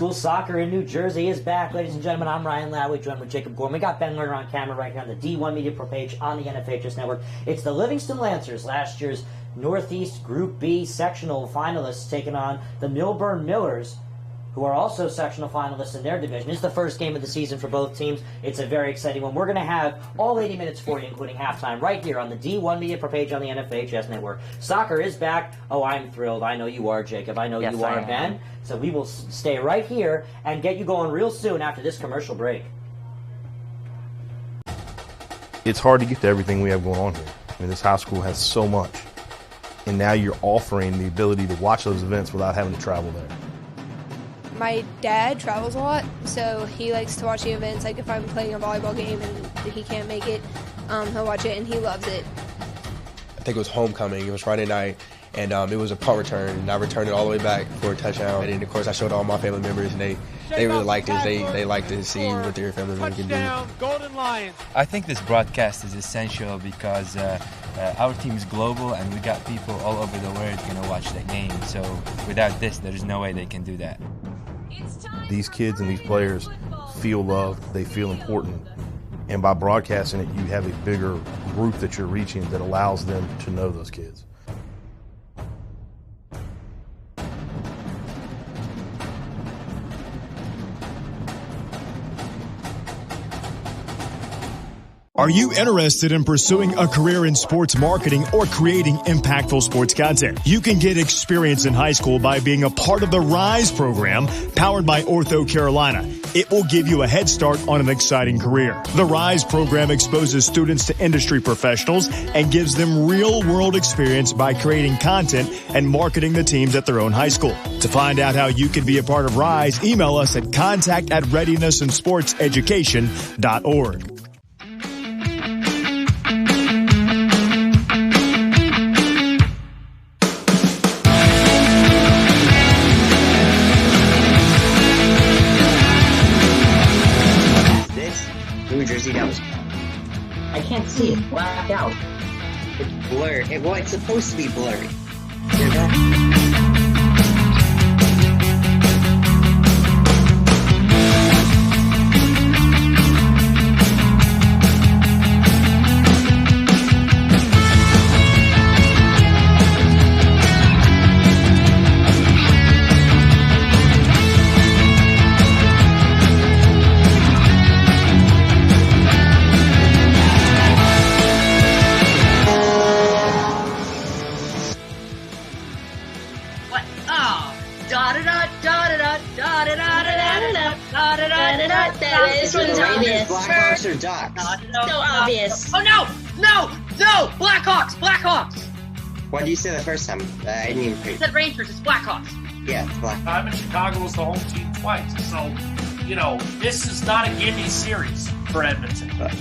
school soccer in New Jersey is back, ladies and gentlemen. I'm Ryan Lowy, joined with Jacob Goren. We got Ben Lerner on camera right here on the D1 Media Pro page on the NFHS Network. It's the Livingston Lancers, last year's Northeast Group B sectional finalists, taking on the Millburn Millers, who are also sectional finalists in their division. It's the first game of the season for both teams. It's a very exciting one. We're going to have all 80 minutes for you, including halftime, right here on the D1 Media Pro page on the NFHS Network. Soccer is back. Oh, I'm thrilled. I know you are, Jacob. I know you are, Ben. So we will stay right here and get you going real soon after this commercial break. It's hard to get to everything we have going on here. I mean, this high school has so much. And now you're offering the ability to watch those events without having to travel there. My dad travels a lot, so he likes to watch the events. Like if I'm playing a volleyball game and he can't make it, he'll watch it, and he loves it. I think it was homecoming. It was Friday night, and it was a punt return. And I returned it all the way back for a touchdown. And then, of course, I showed all my family members, and they really liked it. They liked to see what their family members can do. Golden Lions. I think this broadcast is essential because our team is global, and we got people all over the world going to watch the game. So without this, there's no way they can do that. These kids and these players feel loved, they feel important, and by broadcasting it, you have a bigger group that you're reaching that allows them to know those kids. Are you interested in pursuing a career in sports marketing or creating impactful sports content? You can get experience in high school by being a part of the RISE program powered by Ortho Carolina. It will give you a head start on an exciting career. The RISE program exposes students to industry professionals and gives them real-world experience by creating content and marketing the teams at their own high school. To find out how you can be a part of RISE, email us at contact@readinessandsportseducation.org. New Jersey, that was... I can't see it. Black out. It's blurred. Well, it's supposed to be blurry. Blackhawks or Ducks? So obvious. Oh no! No! No! Blackhawks! Blackhawks! What did you say the first time? I didn't even hear. I said Rangers, it's Blackhawks. Yeah, it's Blackhawks. I'm in Chicago as the home team twice, so, you know, this is not a gimme series for Edmonton. But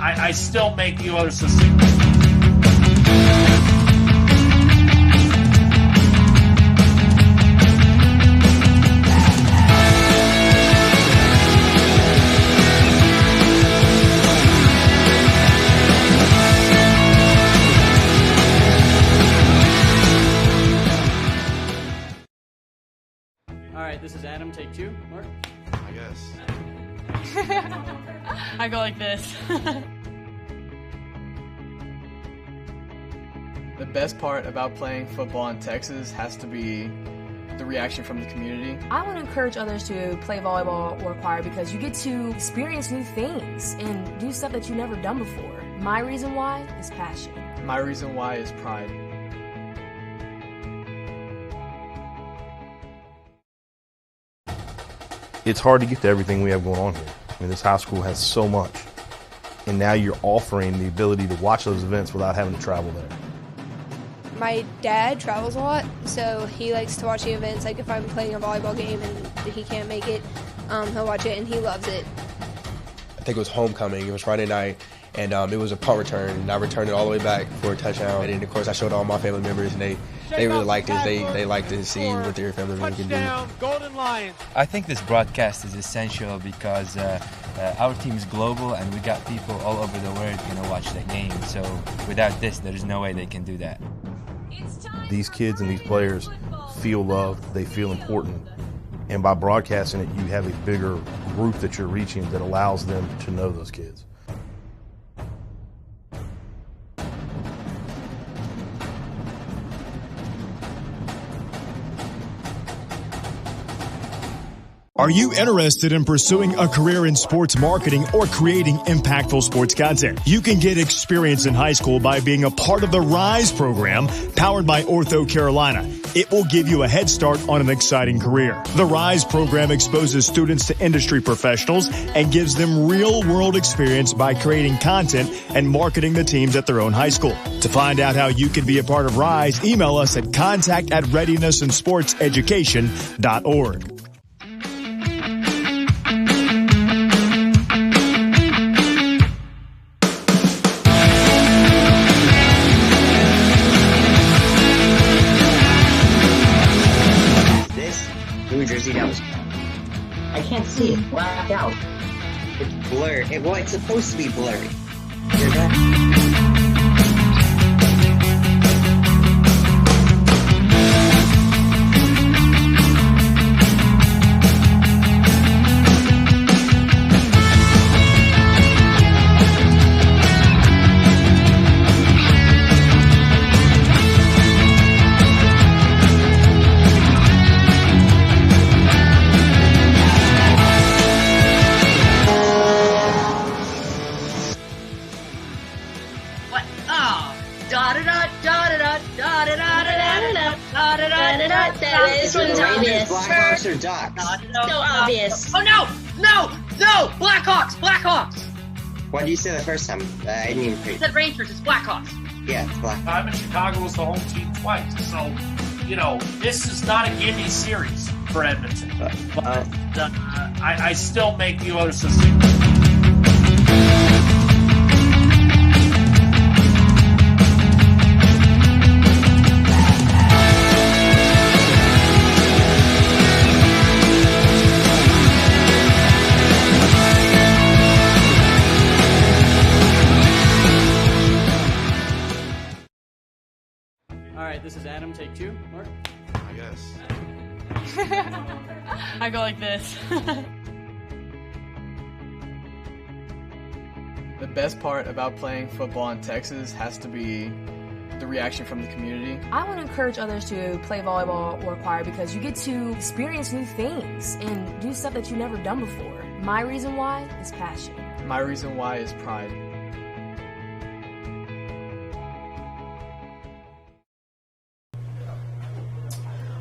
I still make the other succinct. This is Adam, take two. Mark? I guess. I go like this. The best part about playing football in Texas has to be the reaction from the community. I want to encourage others to play volleyball or choir because you get to experience new things and do stuff that you've never done before. My reason why is passion. My reason why is pride. It's hard to get to everything we have going on here. I mean, this high school has so much. And now you're offering the ability to watch those events without having to travel there. My dad travels a lot, so he likes to watch the events. Like if I'm playing a volleyball game and he can't make it, he'll watch it, and he loves it. I think it was homecoming. It was Friday night, and it was a punt return. And I returned it all the way back for a touchdown. And then, of course, I showed all my family members, and they really liked it. They liked to see what their family members can do. Golden Lions. I think this broadcast is essential because our team is global, and we got people all over the world going to watch the game. So without this, there's no way they can do that. These kids and these players feel loved, they feel important, And by broadcasting it, you have a bigger group that you're reaching that allows them to know those kids. Are you interested in pursuing a career in sports marketing or creating impactful sports content? You can get experience in high school by being a part of the RISE program powered by Ortho Carolina. It will give you a head start on an exciting career. The RISE program exposes students to industry professionals and gives them real-world experience by creating content and marketing the teams at their own high school. To find out how you can be a part of RISE, email us at contact@readinessandsportseducation.org. New Jersey, that was. I can't see it. Black out. It's blurred. It's supposed to be blurry. Hear that? This one's obvious. Blackhawks or Ducks? So obvious. Oh no! Blackhawks! What did you say the first time? I didn't even hear. I said Rangers, it's Blackhawks. Yeah, it's Blackhawks. I'm in Chicago as the home team twice, so this is not a gimme series for Edmonton. But I still make the other system. This is Adam, take 2. Mark? I guess. I go like this. The best part about playing football in Texas has to be the reaction from the community. I want to encourage others to play volleyball or choir because you get to experience new things and do stuff that you've never done before. My reason why is passion. My reason why is pride.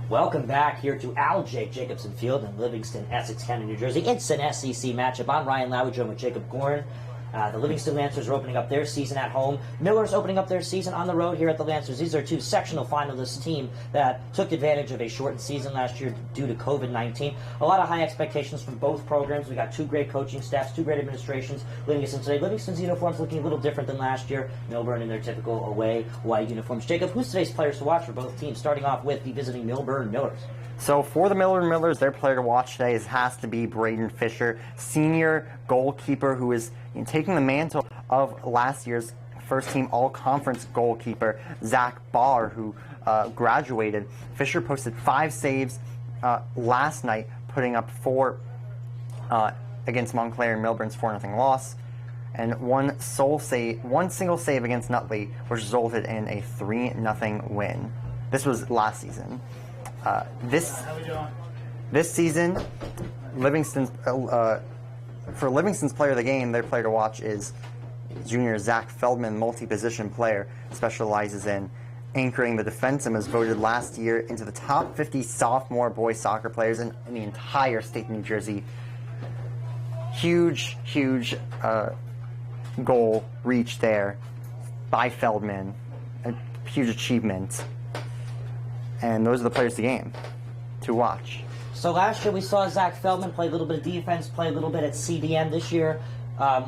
Welcome back here to Jacobson Field in Livingston, Essex County, New Jersey. It's an SEC matchup. I'm Ryan Lowy, joined with Jacob Goren. The Livingston Lancers are opening up their season at home. Millers opening up their season on the road here at the Lancers. These are two sectional finalist team that took advantage of a shortened season last year due to COVID-19. A lot of high expectations from both programs. We got two great coaching staffs, two great administrations. Livingston today. Livingston's uniforms looking a little different than last year. Millburn in their typical away white uniforms. Jacob, who's today's players to watch for both teams? Starting off with the visiting Millburn Millers. So for the Millburn Millers, their player to watch today has to be Braden Fisher, senior goalkeeper who is taking the mantle of last year's first-team all-conference goalkeeper, Zach Barr, who graduated. Fisher posted 5 saves last night, putting up 4 against Montclair and Millburn's 4-0 loss, and one single save against Nutley, which resulted in a 3-0 win. This was last season. This season, Livingston's for Livingston's player of the game, their player to watch is junior Zach Feldman, multi-position player, specializes in anchoring the defense and was voted last year into the top 50 sophomore boys soccer players in the entire state of New Jersey. Huge goal reached there by Feldman, a huge achievement. And those are the players of the game to watch. So last year we saw Zach Feldman play a little bit of defense, play a little bit at CDM. This year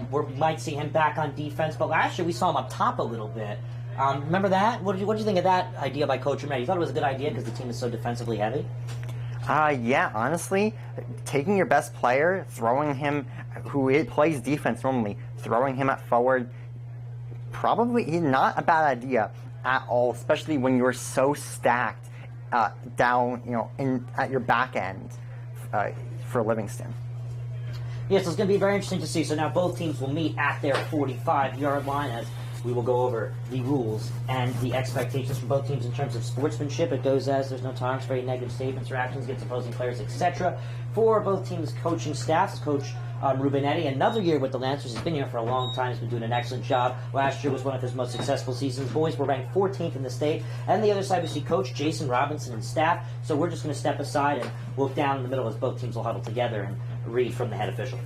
we might see him back on defense, but last year we saw him up top a little bit. Remember that? What did you think of that idea by Coach Romero? You thought it was a good idea because the team is so defensively heavy? Yeah, honestly, taking your best player, throwing him, who plays defense normally, throwing him at forward, probably not a bad idea at all, especially when you're so stacked down, at your back end for Livingston. Yes, it's going to be very interesting to see. So now both teams will meet at their 45-yard line as we will go over the rules and the expectations from both teams in terms of sportsmanship. It goes as there's no tolerance for any negative statements or actions against opposing players, etc. For both teams' coaching staffs, Coach Rubinetti, another year with the Lancers, has been here for a long time. He's been doing an excellent job. Last year was one of his most successful seasons. Boys were ranked 14th in the state. And the other side, we see Coach Jason Robinson and staff. So we're just going to step aside and look down in the middle as both teams will huddle together and read from the head official.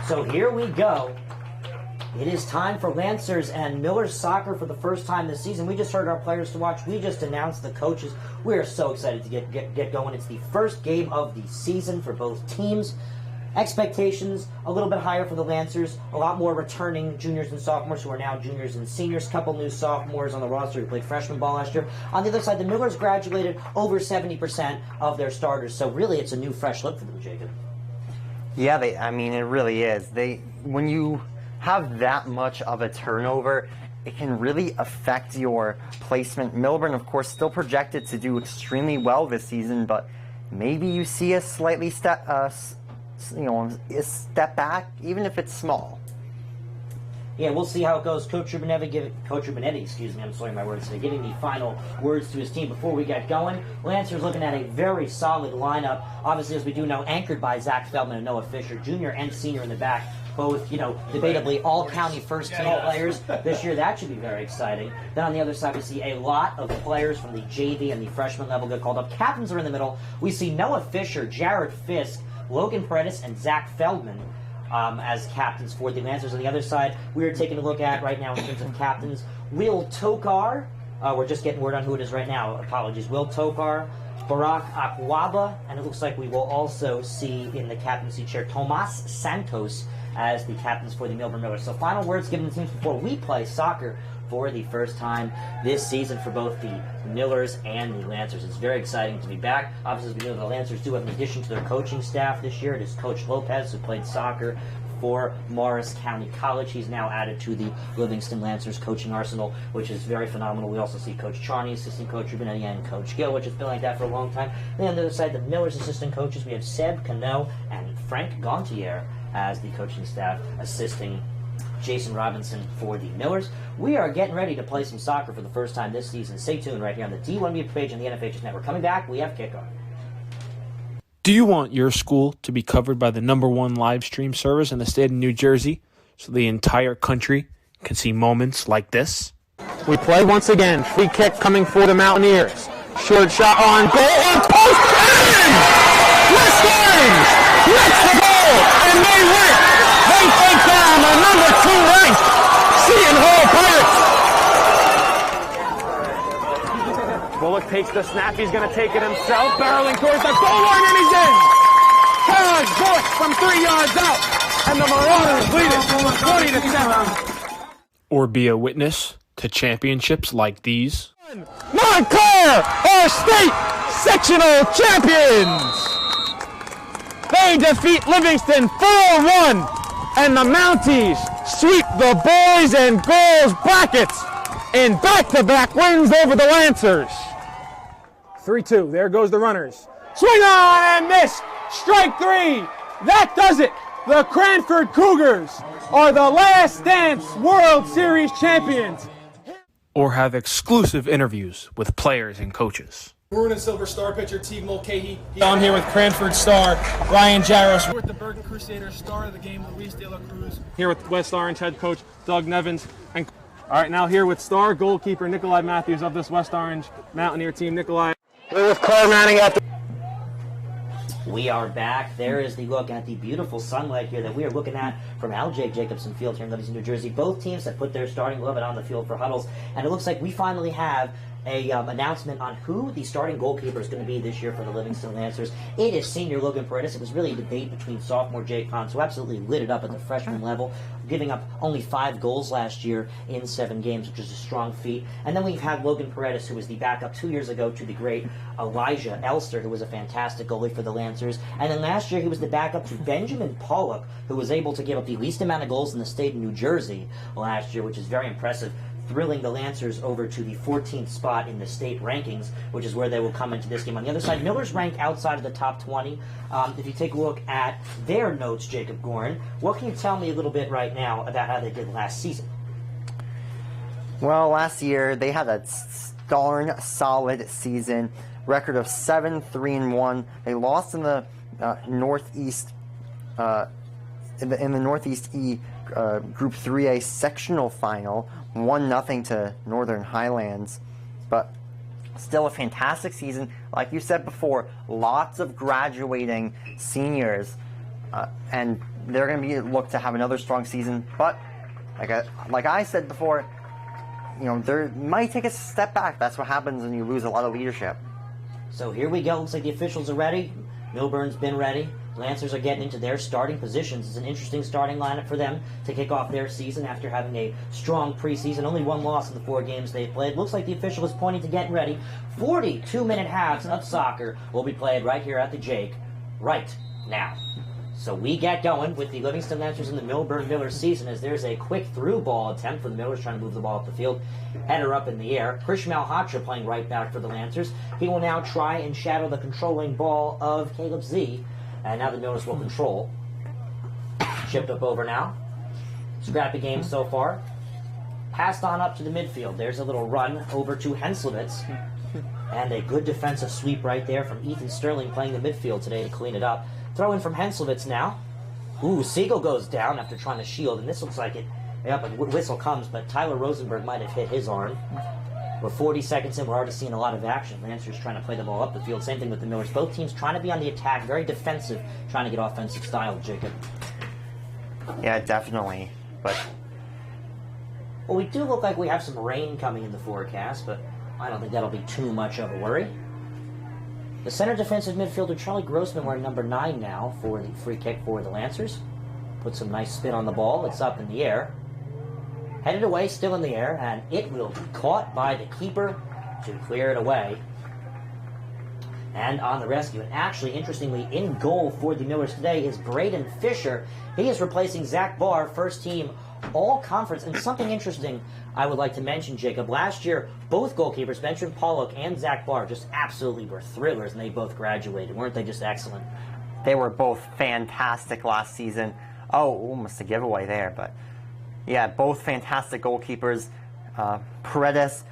So here we go. It is time for Lancers and Millers soccer for the first time this season. We just heard our players to watch. We just announced the coaches. We are so excited to get going. It's the first game of the season for both teams. Expectations a little bit higher for the Lancers. A lot more returning juniors and sophomores who are now juniors and seniors. Couple new sophomores on the roster who played freshman ball last year. On the other side, the Millers graduated over 70% of their starters. So really, it's a new, fresh look for them, Jacob. Yeah, I mean, it really is. When you have that much of a turnover, it can really affect your placement. Millburn, of course, still projected to do extremely well this season, but maybe you see a slightly a step back, even if it's small. Yeah, we'll see how it goes. Coach Rubinetti, I'm sorry my words today, giving the final words to his team before we get going. Lancers looking at a very solid lineup. Obviously, as we do know, anchored by Zach Feldman and Noah Fisher, junior and senior in the back. Both, debatably all-county first-team players this year. That should be very exciting. Then on the other side, we see a lot of players from the JV and the freshman level get called up. Captains are in the middle. We see Noah Fisher, Jared Fisk, Logan Paredes, and Zach Feldman as captains for the Lancers. On the other side, we are taking a look at right now in terms of captains. Will Tokar, we're just getting word on who it is right now. Apologies. Will Tokar, Barack Akwaba, and it looks like we will also see in the captaincy chair Tomas Santos as the captains for the Millburn Millers. So final words given to teams before we play soccer for the first time this season for both the Millers and the Lancers. It's very exciting to be back. Obviously, as we know, the Lancers do have an addition to their coaching staff this year. It is Coach Lopez, who played soccer for Morris County College. He's now added to the Livingston Lancers coaching arsenal, which is very phenomenal. We also see Coach Charney, assistant coach Rubinetti, and Coach Gill, which has been like that for a long time. And then on the other side, the Millers assistant coaches, we have Seb Cano and Frank Gontier as the coaching staff assisting Jason Robinson for the Millers. We are getting ready to play some soccer for the first time this season. Stay tuned right here on the D1 Media page on the NFHS Network. Coming back, we have kickoff. Do you want your school to be covered by the #1 live stream service in the state of New Jersey so the entire country can see moments like this? We play once again. Free kick coming for the Mountaineers. Short shot on goal. On post. In! West Orange gets the goal, and they win. They take down the #2 ranked Seton Hall Pirates. Bullock takes the snap. He's going to take it himself. Barreling towards the goal line, and he's in. Challenge Bullock from 3 yards out, and the Marauders lead it 20-7. Or be a witness to championships like these. Montclair are state sectional champions. They defeat Livingston 4-1, and the Mounties sweep the boys and girls brackets in back-to-back wins over the Lancers. 3-2. There goes the runners. Swing on and miss. Strike 3. That does it. The Cranford Cougars are the Last Dance World Series champions. Or have exclusive interviews with players and coaches. Maroon and Silver Star pitcher Teague Mulcahy. Down here with Cranford star Ryan Jaros. With the Bergen Crusaders star of the game Luis De La Cruz. Here with West Orange head coach Doug Nevins. And all right, now here with star goalkeeper Nikolai Matthews of this West Orange Mountaineer team. Nikolai. Here with Claire Manning at the... We are back. There is the look at the beautiful sunlight here that we are looking at from LJ Jacobson Field here in Livingston, New Jersey. Both teams have put their starting 11 on the field for huddles, and it looks like we finally have a announcement on who the starting goalkeeper is going to be this year for the Livingston Lancers. It is senior Logan Paredes. It was really a debate between sophomore Jake Pons, who absolutely lit it up at the freshman level, giving up only 5 goals last year in 7 games, which is a strong feat. And then we've had Logan Paredes, who was the backup 2 years ago to the great Elijah Elster, who was a fantastic goalie for the Lancers. And then last year he was the backup to Benjamin Pollock, who was able to give up the least amount of goals in the state of New Jersey last year, which is very impressive, thrilling the Lancers over to the 14th spot in the state rankings, which is where they will come into this game. On the other side, Millers rank outside of the top 20. If you take a look at their notes, Jacob Goren, what can you tell me a little bit right now about how they did last season? Well, last year they had a darn solid season. Record of 7-3-1. They lost in the Northeast in the Northeast E Group 3A sectional final, 1-0 to Northern Highlands, but still a fantastic season. Like you said before, lots of graduating seniors, and they're going to be looked to have another strong season. But like I said before, you know, they might take a step back. That's what happens when you lose a lot of leadership. So here we go. Looks like the officials are ready. Millburn's been ready. Lancers are getting into their starting positions. It's an interesting starting lineup for them to kick off their season after having a strong preseason. Only 1 loss in the 4 games they played. Looks like the official is pointing to getting ready. 42-minute halves of soccer will be played right here at the Jake right now. So we get going with the Livingston Lancers and the Millburn Millers season as there's a quick through ball attempt for the Millers trying to move the ball up the field. Header up in the air. Krish Malhotra playing right back for the Lancers. He will now try and shadow the controlling ball of Caleb Z. And now the Millers will control. Chipped up over now. Scrappy game so far. Passed on up to the midfield. There's a little run over to Henslowitz. And a good defensive sweep right there from Ethan Sterling playing the midfield today to clean it up. Throw in from Henslowitz now. Ooh, Siegel goes down after trying to shield. And this looks like it. Yep, a whistle comes, but Tyler Rosenberg might have hit his arm. We're 40 seconds in. We're already seeing a lot of action. Lancers trying to play the ball up the field. Same thing with the Millers. Both teams trying to be on the attack. Very defensive, trying to get offensive style, Jacob. Yeah, definitely. But well, we do look like we have some rain coming in the forecast, but I don't think that'll be too much of a worry. The center defensive midfielder, Charlie Grossman, wearing number 9 now for the free kick for the Lancers. Put some nice spin on the ball. It's up in the air. Headed away, still in the air, and it will be caught by the keeper to clear it away. And on the rescue, and actually, interestingly, in goal for the Millers today is Braden Fisher. He is replacing Zach Barr, first team all-conference. And something interesting I would like to mention, Jacob. Last year, both goalkeepers, Benjamin Pollock and Zach Barr, just absolutely were thrillers, and they both graduated. Weren't they just excellent? They were both fantastic last season. Oh, almost a giveaway there, but yeah, both fantastic goalkeepers. Paredes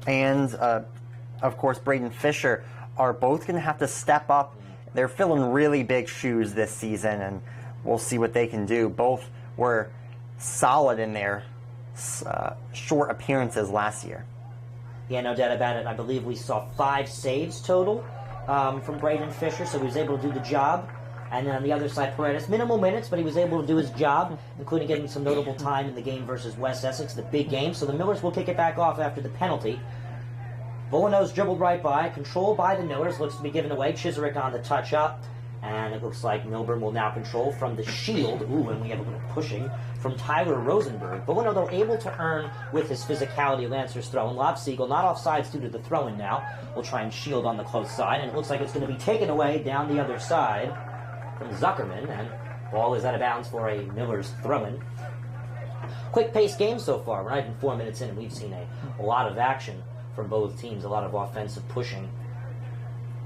and, of course, Braden Fisher are both going to have to step up. They're filling really big shoes this season, and we'll see what they can do. Both were solid in their short appearances last year. Yeah, no doubt about it. I believe we saw 5 saves total from Braden Fisher, so he was able to do the job. And then on the other side, Paredes, minimal minutes, but he was able to do his job, including getting some notable time in the game versus West Essex, the big game. So the Millers will kick it back off after the penalty. Bolanos dribbled right by, controlled by the Millers, looks to be given away. Chisarick on the touch up, and it looks like Millburn will now control from the shield. Ooh, and we have a little pushing from Tyler Rosenberg. Bolano, though, able to earn with his physicality. Lancers throw-in. Lobsiegel not offsides due to the throw-in now. Will try and shield on the close side, and it looks like it's going to be taken away down the other side from Zuckerman, and ball is out of bounds for a Millers throw-in. Quick-paced game so far. We're not even 4 minutes in, and we've seen a lot of action from both teams, a lot of offensive pushing.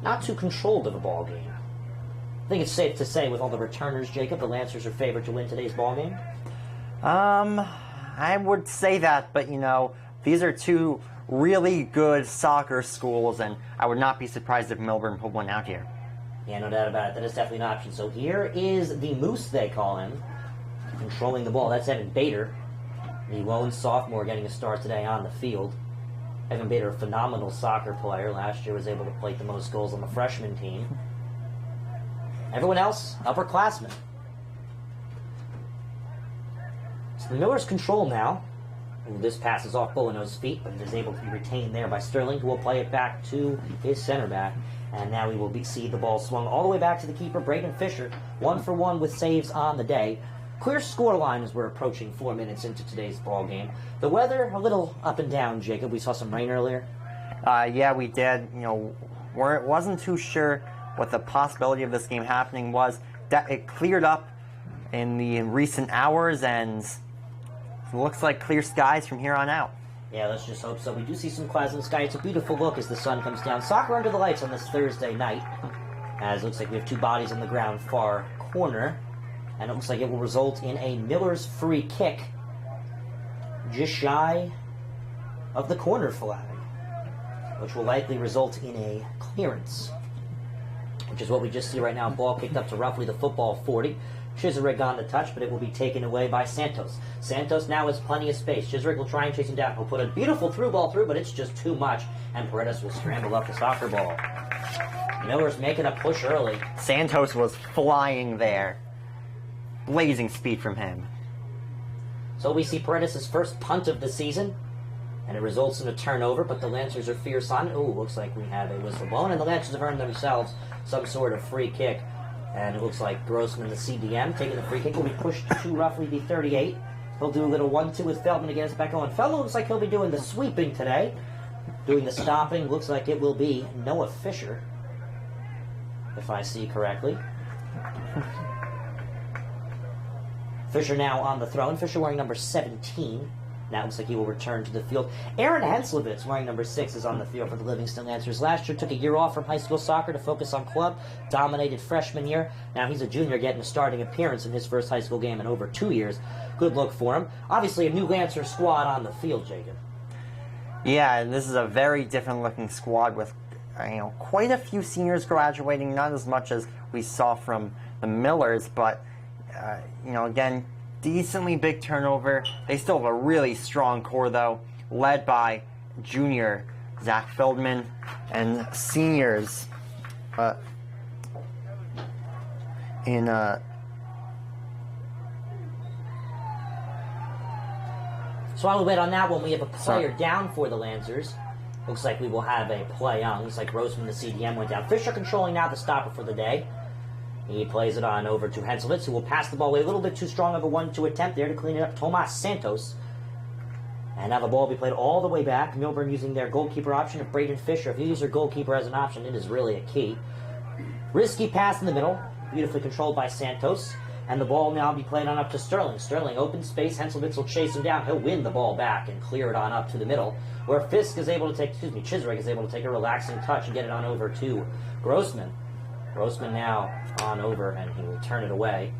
Not too controlled of a ball game. I think it's safe to say with all the returners, Jacob, the Lancers are favored to win today's ball game. I would say that, but you know, these are 2 really good soccer schools, and I would not be surprised if Millburn put one out here. Yeah, no doubt about it. That is definitely an option. So here is the Moose, they call him, controlling the ball. That's Evan Bader, the lone sophomore, getting a start today on the field. Evan Bader, a phenomenal soccer player. Last year was able to plate the most goals on the freshman team. Everyone else, upperclassmen. So the Millers control now. And this pass is off Bolino's feet, but it is able to be retained there by Sterling, who will play it back to his center back. And now we will see the ball swung all the way back to the keeper, Braden Fisher, 1-for-1 with saves on the day. Clear scoreline as we're approaching 4 minutes into today's ball game. The weather a little up and down, Jacob. We saw some rain earlier. Yeah, we did. You know, wasn't too sure what the possibility of this game happening was. That it cleared up in the recent hours, and it looks like clear skies from here on out. Yeah, let's just hope so. We do see some clouds in the sky. It's a beautiful look as the sun comes down. Soccer under the lights on this Thursday night, as it looks like we have two bodies on the ground far corner. And it looks like it will result in a Millers free kick just shy of the corner flag, which will likely result in a clearance, which is what we just see right now. Ball kicked up to roughly the football 40. Chiswick on the touch, but it will be taken away by Santos. Santos now has plenty of space. Chiswick will try and chase him down. He'll put a beautiful through ball through, but it's just too much, and Paredes will scramble up the soccer ball. Millers making a push early. Santos was flying there. Blazing speed from him. So we see Paredes' first punt of the season, and it results in a turnover, but the Lancers are fierce on it. Ooh, looks like we have a whistle blown, and the Lancers have earned themselves some sort of free kick. And it looks like Grossman, the CDM, taking the free kick, will be pushed to roughly the 38. He'll do a little 1-2 with Feldman to get us back on. Feldman looks like he'll be doing the sweeping today. Doing the stopping, looks like it will be Noah Fisher, if I see correctly. Fisher now on the throw, and Fisher wearing number 17. Now it looks like he will return to the field. Aaron Henslowitz, wearing number 6, is on the field for the Livingston Lancers. Last year took a year off from high school soccer to focus on club. Dominated freshman year. Now he's a junior getting a starting appearance in his first high school game in over 2 years. Good look for him. Obviously a new Lancer squad on the field, Jacob. Yeah, and this is a very different looking squad with quite a few seniors graduating. Not as much as we saw from the Millers, but again, decently big turnover. They still have a really strong core, though, led by junior Zach Feldman and seniors So while we wait on that one, we have a player down for the Lancers. Looks like we will have a play on. Looks like Grossman, the CDM, went down. Fisher controlling now the stopper for the day. He plays it on over to Henslowitz, who will pass the ball away. A little bit too strong of a 1-2 attempt there to clean it up. Tomas Santos. And now the ball will be played all the way back. Millburn using their goalkeeper option of Braden Fisher. If you use your goalkeeper as an option, it is really a key. Risky pass in the middle. Beautifully controlled by Santos. And the ball now be played on up to Sterling. Sterling, open space. Henslowitz will chase him down. He'll win the ball back and clear it on up to the middle, where Chiswick is able to take a relaxing touch and get it on over to Grossman. Grossman now on over, and he will turn it away.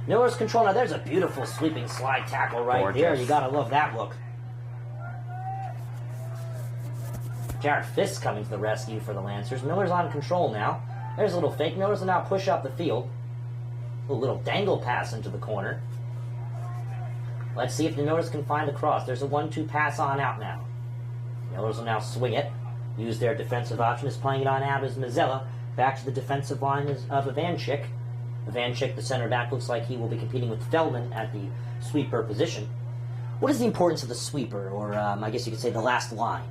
Miller's control. Now there's a beautiful sweeping slide tackle right there. You gotta love that look. Jared Fisk coming to the rescue for the Lancers. Miller's on control now. There's a little fake. Millers will now push up the field. A little dangle pass into the corner. Let's see if the Millers can find a cross. There's a 1-2 pass on out now. Millers will now swing it. Use their defensive option, is playing it on out as Mazzella. Back to the defensive line of Ivanchik. Ivanchik, the center back, looks like he will be competing with Feldman at the sweeper position. What is the importance of the sweeper, or I guess you could say the last line,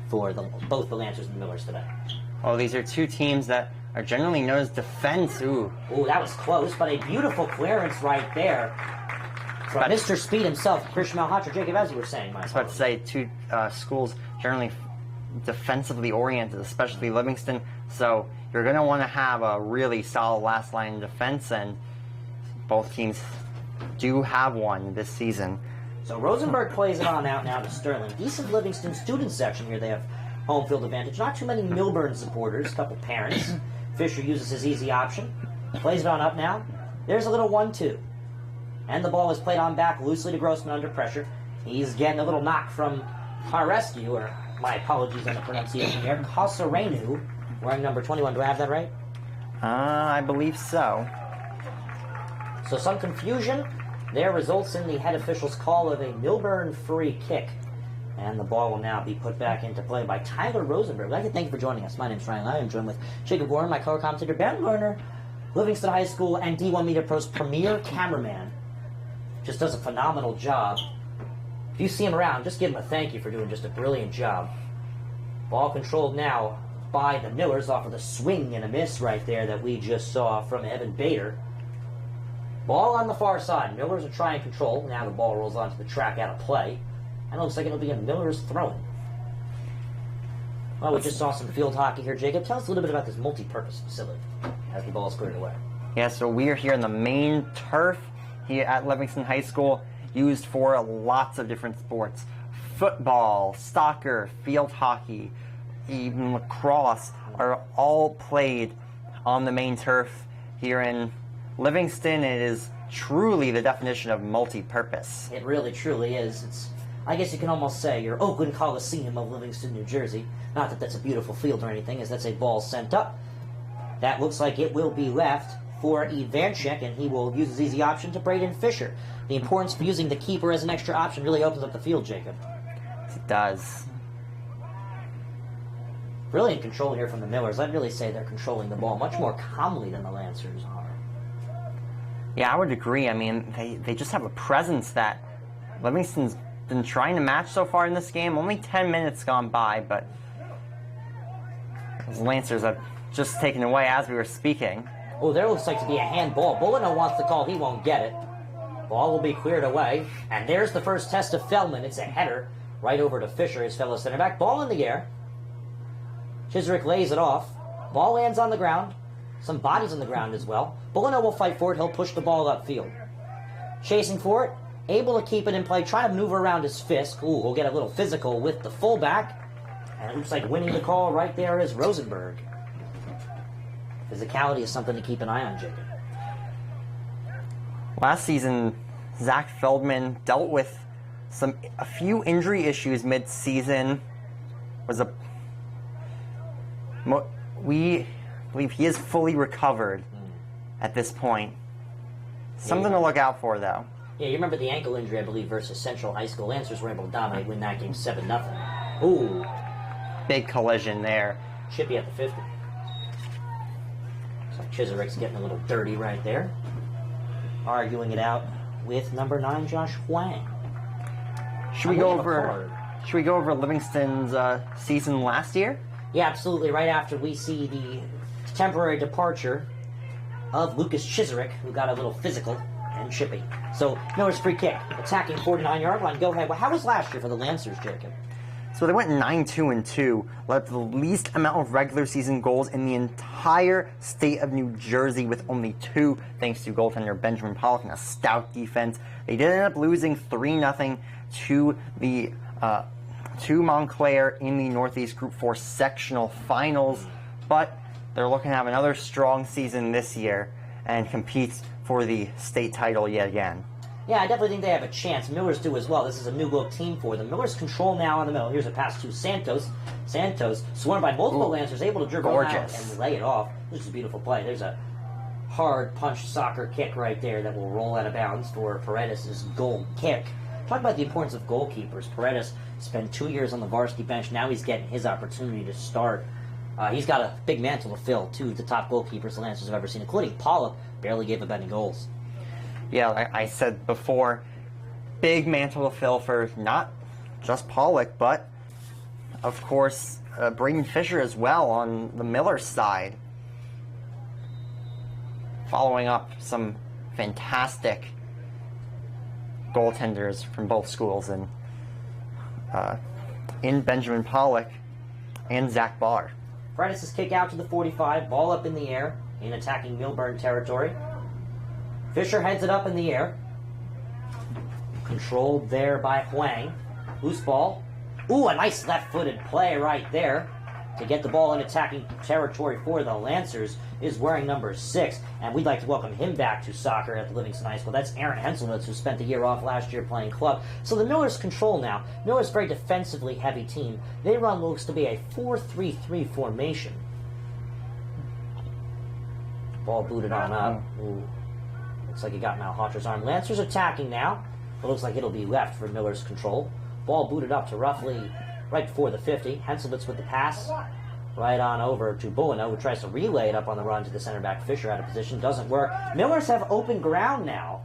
for both the Lancers and the Millers today? Oh, these are two teams that are generally known as defense. Ooh, that was close, but a beautiful clearance right there from Mr. Speed himself, Krish Malhotra. Jacob, as you were saying, I was about to say, two schools generally defensively oriented, especially Livingston, so you're going to want to have a really solid last line defense, and both teams do have one this season. So Rosenberg plays it on out now to Sterling. Decent Livingston student section here. They have home field advantage. Not too many Millburn supporters, a couple parents. Fisher uses his easy option. Plays it on up now. There's a little 1-2. And the ball is played on back loosely to Grossman under pressure. He's getting a little knock from Rescue, or my apologies on the pronunciation here, Kosarenu, wearing number 21. Do I have that right? I believe so. So some confusion there results in the head official's call of a Millburn free kick. And the ball will now be put back into play by Tyler Rosenberg. I'd like to thank you for joining us. My name is Ryan Lally. I'm joined with Jacob Goren, my color commentator, Ben Lerner, Livingston High School and D1 Media Pro's premier cameraman. Just does a phenomenal job. If you see him around, just give him a thank you for doing just a brilliant job. Ball controlled now by the Millers off of the swing and a miss right there that we just saw from Evan Bader. Ball on the far side. Millers are trying control. Now the ball rolls onto the track out of play. And it looks like it'll be a Millers throwing. Well, we just saw some field hockey here. Jacob, tell us a little bit about this multi-purpose facility as the ball is cleared away. Yeah, so we are here in the main turf here at Livingston High School, used for lots of different sports. Football, soccer, field hockey, even lacrosse are all played on the main turf here in Livingston. It is truly the definition of multi-purpose. It really, truly is. It's, I guess you can almost say, your Oakland Coliseum of Livingston, New Jersey. Not that that's a beautiful field or anything, as that's a ball sent up. That looks like it will be left for Ivanchik, and he will use his easy option to Braden Fisher. The importance of using the keeper as an extra option really opens up the field, Jacob. It does. Brilliant control here from the Millers. I'd really say they're controlling the ball much more calmly than the Lancers are. Yeah, I would agree. I mean, they just have a presence that Livingston's been trying to match so far in this game. Only 10 minutes gone by, but the Lancers have just taken away as we were speaking. Oh, there looks like to be a handball. Bulino wants the call. He won't get it. Ball will be cleared away. And there's the first test of Feldman. It's a header right over to Fisher, his fellow center back. Ball in the air. Chisrick lays it off. Ball lands on the ground. Some bodies on the ground as well. Bulino will fight for it. He'll push the ball upfield. Chasing for it. Able to keep it in play. Try to maneuver around his fist. Ooh, we'll get a little physical with the fullback. And it looks like winning the call right there is Rosenberg. Physicality is something to keep an eye on, Jacob. Last season, Zach Feldman dealt with a few injury issues mid-season. We believe he is fully recovered at this point. Something to look out for, though. Yeah, you remember the ankle injury, I believe, versus Central High School. Lancers were able to dominate, win that game 7-0. Ooh. Big collision there. Chippy at the 50. So Chiserick's getting a little dirty right there. Arguing it out with number 9, Josh Huang. Should we go over Livingston's season last year? Yeah, absolutely. Right after we see the temporary departure of Lucas Chiserick, who got a little physical and chippy. So, Miller's free kick, attacking 49-yard line. Go ahead. Well, how was last year for the Lancers, Jacob? So they went 9-2-2, led to the least amount of regular season goals in the entire state of New Jersey, with only 2, thanks to goaltender Benjamin Pollock and a stout defense. They did end up losing 3-0 to Montclair in the Northeast Group 4 sectional finals, but they're looking to have another strong season this year and compete for the state title yet again. Yeah, I definitely think they have a chance. Millers do as well. This is a new-look team for them. Millers control now in the middle. Here's a pass to Santos. Santos, sworn by multiple Lancers, able to dribble out and lay it off. This is a beautiful play. There's a hard punch soccer kick right there that will roll out of bounds for Paredes' goal kick. Talk about the importance of goalkeepers. Paredes spent 2 years on the varsity bench. Now he's getting his opportunity to start. He's got a big mantle to fill. 2 of the top goalkeepers the Lancers have ever seen, including Pollock, barely gave up any goals. Yeah, like I said before, big mantle to fill for not just Pollock, but, of course, Braden Fisher as well on the Miller side. Following up some fantastic goaltenders from both schools in Benjamin Pollock and Zach Barr. Paredes' kick out to the 45, ball up in the air in attacking Millburn territory. Fisher heads it up in the air. Controlled there by Huang. Loose ball. Ooh, a nice left-footed play right there. to get the ball in attacking territory for the Lancers is wearing number 6, and we'd like to welcome him back to soccer at the Livingston High School. That's Aaron Henselman, who spent the year off last year playing club. So the Millers control now. Millers, very defensively heavy team. They run what looks to be a 4-3-3 formation. Ball booted on up. Ooh. Looks like he got Malhotra's arm. Lancers attacking now. It looks like it'll be left for Miller's control. Ball booted up to roughly right before the 50. Henselman with the pass. Right on over to Buono, who tries to relay it up on the run to the center back. Fisher out of position. Doesn't work. Millers have open ground now.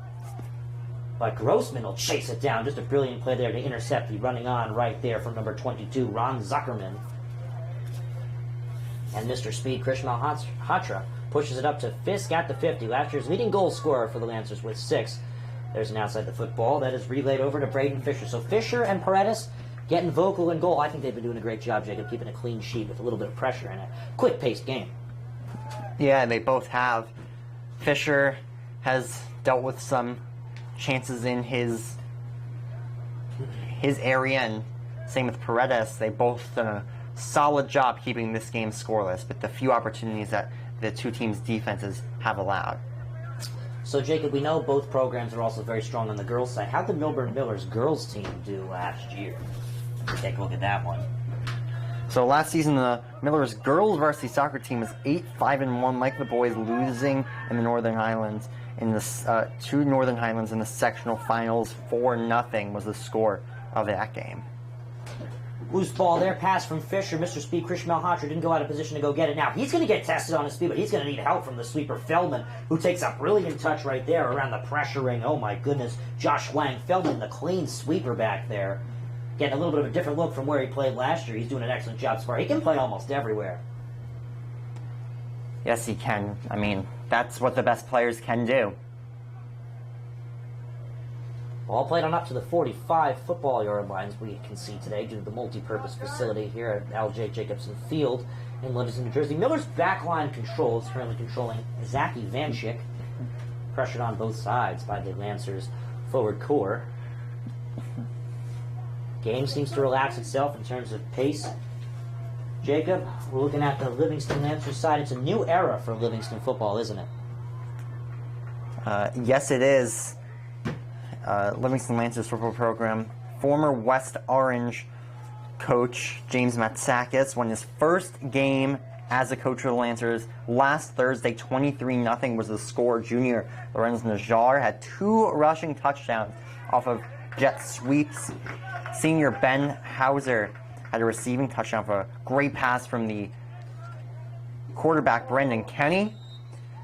But Grossman will chase it down. Just a brilliant play there to intercept the running on right there from number 22, Ron Zuckerman. And Mr. Speed, Krish Malhotra, pushes it up to Fisk at the 50. Last year's leading goal scorer for the Lancers with 6. There's an outside the football that is relayed over to Braden Fisher. So Fisher and Paredes getting vocal in goal. I think they've been doing a great job, Jacob, keeping a clean sheet with a little bit of pressure in it. Quick-paced game. Yeah, they both have. Fisher has dealt with some chances in his area, and same with Paredes. They both done a solid job keeping this game scoreless with the few opportunities that the two teams' defenses have allowed. So, Jacob, we know both programs are also very strong on the girls' side. How did Millburn Millers girls team do last year? Let's take a look at that one. So last season, the Millers girls varsity soccer team was 8-5-1, like the boys, losing in the Northern Highlands in the to Northern Highlands in the sectional finals. 4-0 was the score of that game. Loose ball there, pass from Fisher. Mr. Speed, Krish Malhotra didn't go out of position to go get it. Now, he's going to get tested on his speed, but he's going to need help from the sweeper Feldman, who takes a brilliant touch right there around the pressure ring. Oh, my goodness. Josh Wang. Feldman, the clean sweeper back there. Getting a little bit of a different look from where he played last year. He's doing an excellent job so far. He can play almost everywhere. Yes, he can. I mean, that's what the best players can do. Ball played on up to the 45 football yard lines we can see today due to the multi-purpose facility here at L.J. Jacobson Field in Livingston, New Jersey. Miller's backline control is currently controlling Zachy Vanchik, pressured on both sides by the Lancers' forward core. Game seems to relax itself in terms of pace. Jacob, we're looking at the Livingston Lancers side. It's a new era for Livingston football, isn't it? Yes, it is. Livingston Lancers football program. Former West Orange coach James Matsakis won his first game as a coach of the Lancers last Thursday. 23-0 was the score. Junior Lorenz Najar had 2 rushing touchdowns off of jet sweeps. Senior Ben Hauser had a receiving touchdown for a great pass from the quarterback Brendan Kenny.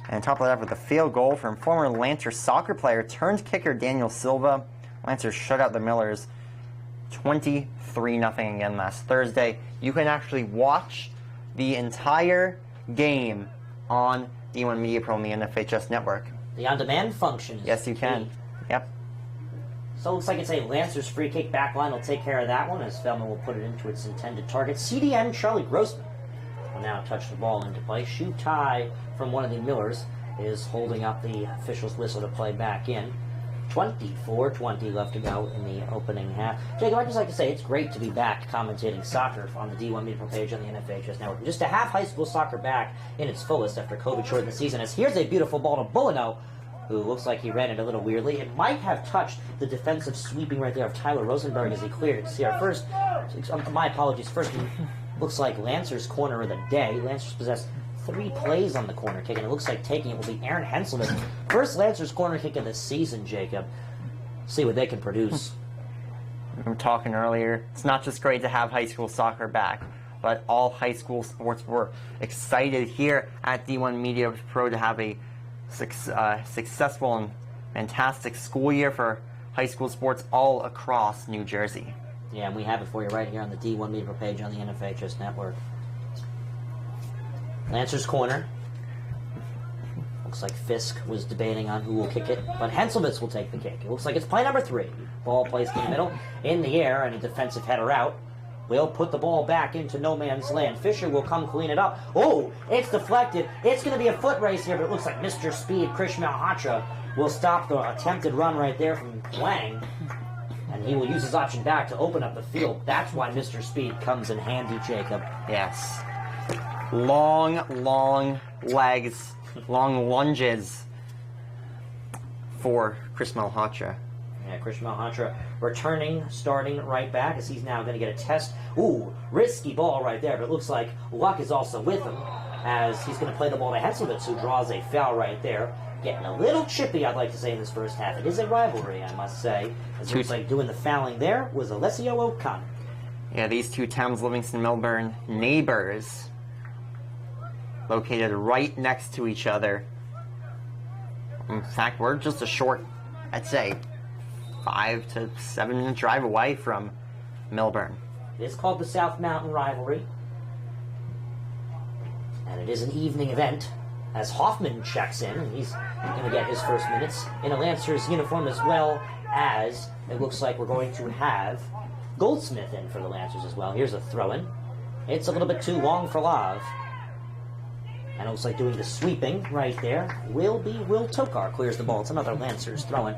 And on top of that, with a field goal from former Lancer soccer player turned kicker Daniel Silva. Lancers shut out the Millers 23-0 again last Thursday. You can actually watch the entire game on D1 Media Pro and the NFHS Network. The on-demand function. Yes, you can. Yep. So it looks like it's a Lancers free kick back line will take care of that one as Feldman will put it into its intended target. CDN Charlie Grossman will now touch the ball into play. Shoe tie from one of the Millers is holding up the official's whistle to play back in. 24-20 left to go in the opening half. Jacob, I'd just like to say it's great to be back commentating soccer on the D1 Media page on the NFHS Network. Just to have high school soccer back in its fullest after COVID shortened the season. As here's a beautiful ball to Buono, who looks like he ran it a little weirdly. It might have touched the defensive sweeping right there of Tyler Rosenberg as he cleared it. See our first, my apologies, first looks like Lancers corner of the day. Lancers possess 3 plays on the corner kick, and it looks like taking it will be Aaron Henselman. First Lancers corner kick of the season, Jacob. See what they can produce. We were talking earlier, it's not just great to have high school soccer back, but all high school sports were excited here at D1 Media Pro to have a successful and fantastic school year for high school sports all across New Jersey. Yeah, and we have it for you right here on the D1 Media page on the NFHS Network. Lancers corner. Looks like Fisk was debating on who will kick it, but Henselman will take the kick. It looks like it's play number 3. Ball placed in the middle, in the air, and a defensive header out. Will put the ball back into no man's land. Fisher will come clean it up. Oh, it's deflected. It's going to be a foot race here, but it looks like Mr. Speed, Krish Malhotra, will stop the attempted run right there from Wang. And he will use his option back to open up the field. That's why Mr. Speed comes in handy, Jacob. Yes. long legs, long lunges for Chris Malhotra. Yeah, Chris Malhotra returning, starting right back as he's now going to get a test. Ooh, risky ball right there, but it looks like luck is also with him as he's going to play the ball to Henselwitz, who draws a foul right there. Getting a little chippy, I'd like to say, in this first half. It is a rivalry, I must say. As it looks like doing the fouling there was Alessio O'Connor. Yeah, these two towns, Livingston, Millburn, neighbors, located right next to each other. In fact, we're just a short, I'd say, 5 to 7 minute drive away from Millburn. It is called the South Mountain Rivalry. And it is an evening event as Hoffman checks in, and he's going to get his first minutes in a Lancers uniform, as well as it looks like we're going to have Goldsmith in for the Lancers as well. Here's a throw-in. It's a little bit too long for Love. And it looks like doing the sweeping right there will be Will Tokar. Clears the ball. It's another Lancers throw-in.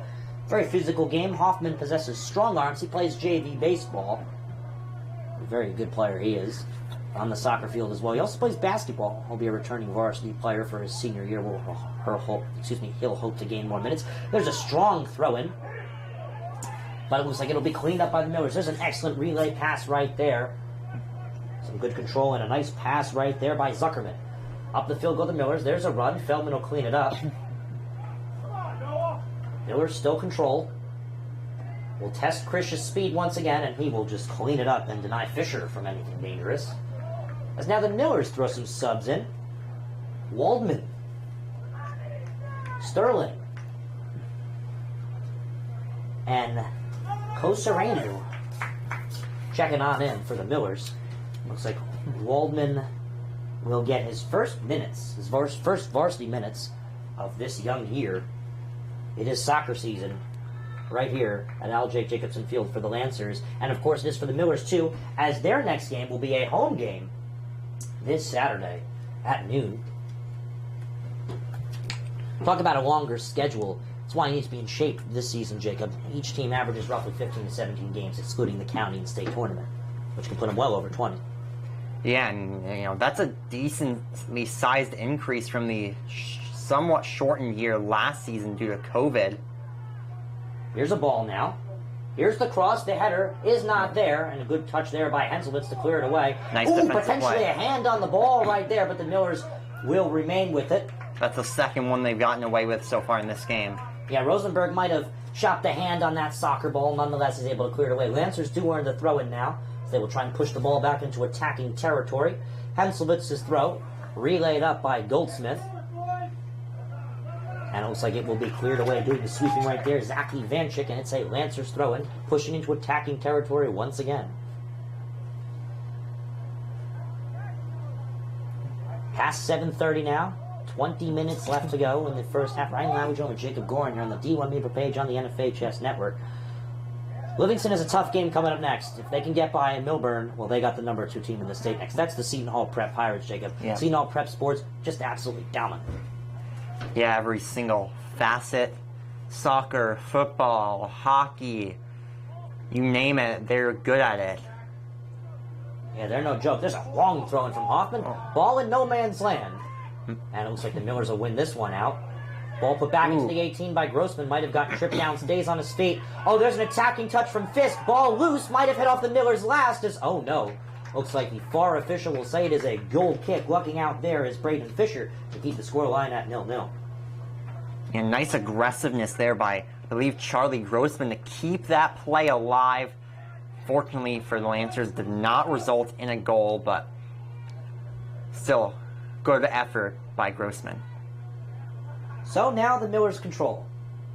Very physical game. Hoffman possesses strong arms. He plays JV baseball. A very good player he is on the soccer field as well. He also plays basketball. He'll be a returning varsity player for his senior year. He'll hope to gain more minutes. There's a strong throw-in, but it looks like it'll be cleaned up by the Millers. There's an excellent relay pass right there. Some good control and a nice pass right there by Zuckerman. Up the field go the Millers. There's a run. Feldman will clean it up. Millers still control. Will test Chris's speed once again, and he will just clean it up and deny Fisher from anything dangerous. As now the Millers throw some subs in. Waldman. Sterling. And Kosaranu checking on in for the Millers. Looks like Waldman will get his first minutes, his first varsity minutes of this young year. It is soccer season right here at Jacobson Field for the Lancers. And of course it is for the Millers too, as their next game will be a home game this Saturday at noon. Talk about a longer schedule. That's why he needs to be in shape this season, Jacob. Each team averages roughly 15 to 17 games, excluding the county and state tournament, which can put them well over 20. Yeah, and that's a decently sized increase from the somewhat shortened year last season due to COVID. Here's a ball now. Here's the cross. The header is not there, and a good touch there by Henselwitz to clear it away. Nice potentially play. A hand on the ball right there, but the Millers will remain with it. That's the second one they've gotten away with so far in this game. Yeah, Rosenberg might have shot the hand on that soccer ball. Nonetheless, is able to clear it away. Lancers do earn the throw-in now. So they will try and push the ball back into attacking territory. Henselwitz's throw, relayed up by Goldsmith. And it looks like it will be cleared away, doing the sweeping right there. Zachary Vanchik, and it's a Lancers throw-in, pushing into attacking territory once again. Past 7:30 now. 20 minutes left to go in the first half. Ryan Lowy joined with Jacob Goren here on the D1 Media page on the NFHS Network. Livingston has a tough game coming up next. If they can get by Millburn, well, they got the number 2 team in the state next. That's the Seton Hall Prep Pirates, Jacob. Yeah. Seton Hall Prep Sports, just absolutely dominant. Yeah, every single facet, soccer, football, hockey, you name it, they're good at it. Yeah, they're no joke. There's a long throw-in from Hoffman. Ball in no man's land. And it looks like the Millers will win this one out. Ball put back into the 18 by Grossman. Might have gotten tripped down, stays on his feet. Oh, there's an attacking touch from Fisk. Ball loose. Might have hit off the Millers last. Oh, no. Looks like the FAR official will say it is a goal kick. Looking out there is Braden Fisher to keep the scoreline at 0-0. And nice aggressiveness there by, I believe, Charlie Grossman to keep that play alive. Fortunately for the Lancers, did not result in a goal, but still good effort by Grossman. So now the Millers control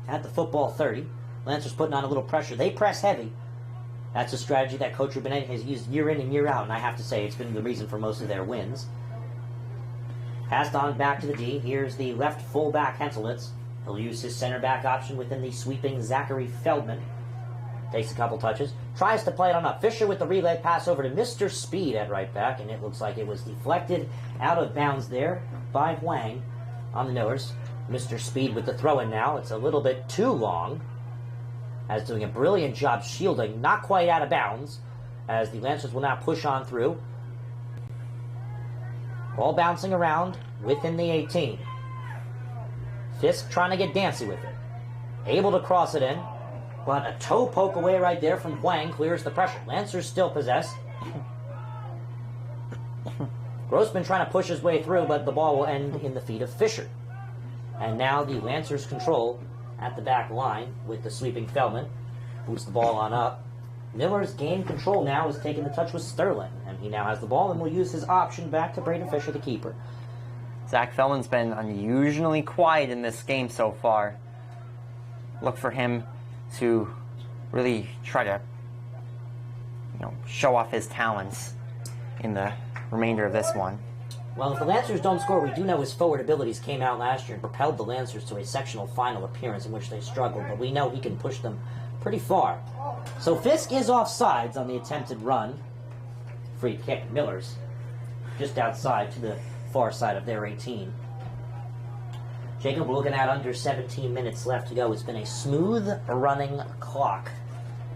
at the football 30. Lancers putting on a little pressure. They press heavy. That's a strategy that Coach Ruben has used year in and year out, and I have to say it's been the reason for most of their wins. Passed on back to the D. Here's the left fullback Henselwitz. He'll use his center back option within the sweeping Zachary Feldman. Takes a couple touches. Tries to play it on up. Fisher with the relay pass over to Mr. Speed at right back, and it looks like it was deflected out of bounds there by Huang on the Millers. Mr. Speed with the throw-in now. It's a little bit too long. As doing a brilliant job shielding. Not quite out of bounds. As the Lancers will now push on through. Ball bouncing around within the 18. Fisk trying to get dancy with it. Able to cross it in, but a toe poke away right there from Huang clears the pressure. Lancers still possessed. Grossman trying to push his way through, but the ball will end in the feet of Fisher. And now the Lancers control at the back line with the sweeping Feldman. Boots the ball on up. Miller's game control now is taking the touch with Sterling, and he now has the ball and will use his option back to Braden Fisher, the keeper. Zach Feldman's been unusually quiet in this game so far. Look for him to really try to, show off his talents in the remainder of this one. Well, if the Lancers don't score, we do know his forward abilities came out last year and propelled the Lancers to a sectional final appearance in which they struggled, but we know he can push them pretty far. So Fisk is offsides on the attempted run. Free kick, Millers, just outside to the far side of their 18. Jacob, we're looking at under 17 minutes left to go. It's been a smooth running clock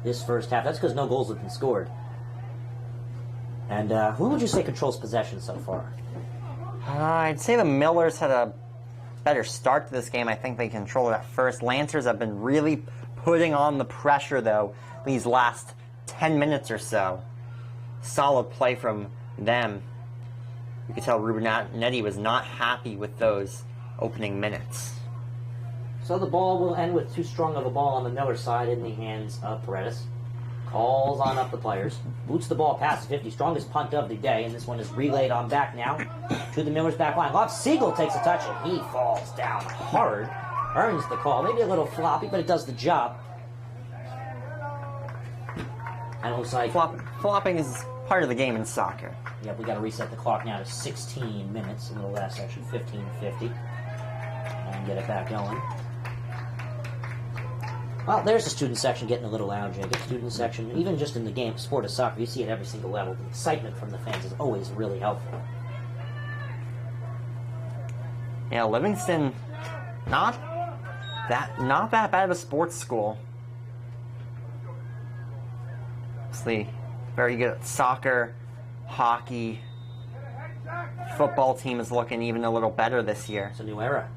this first half. That's because no goals have been scored. And who would you say controls possession so far? I'd say the Millers had a better start to this game. I think they controlled it at first. Lancers have been really putting on the pressure, though, these last 10 minutes or so. Solid play from them. You could tell Rubinetti was not happy with those opening minutes. So the ball will end with too strong of a ball on the Miller side in the hands of Paredes. Calls on up the players. Boots the ball past the 50. Strongest punt of the day, and this one is relayed on back now to the Millers back line. Lob Siegel takes a touch, and he falls down hard. Earns the call. Maybe a little floppy, but it does the job. And it looks like flopping is part of the game in soccer. Yep, we got to reset the clock now to 16 minutes, a little less actually, 15:50, and get it back going. Well, there's the student section getting a little loud, Jacob. Student section, even just in the game, sport of soccer, you see it at every single level. The excitement from the fans is always really helpful. Yeah, Livingston, not that bad of a sports school. Obviously, very good at soccer, hockey. Football team is looking even a little better this year. It's a new era.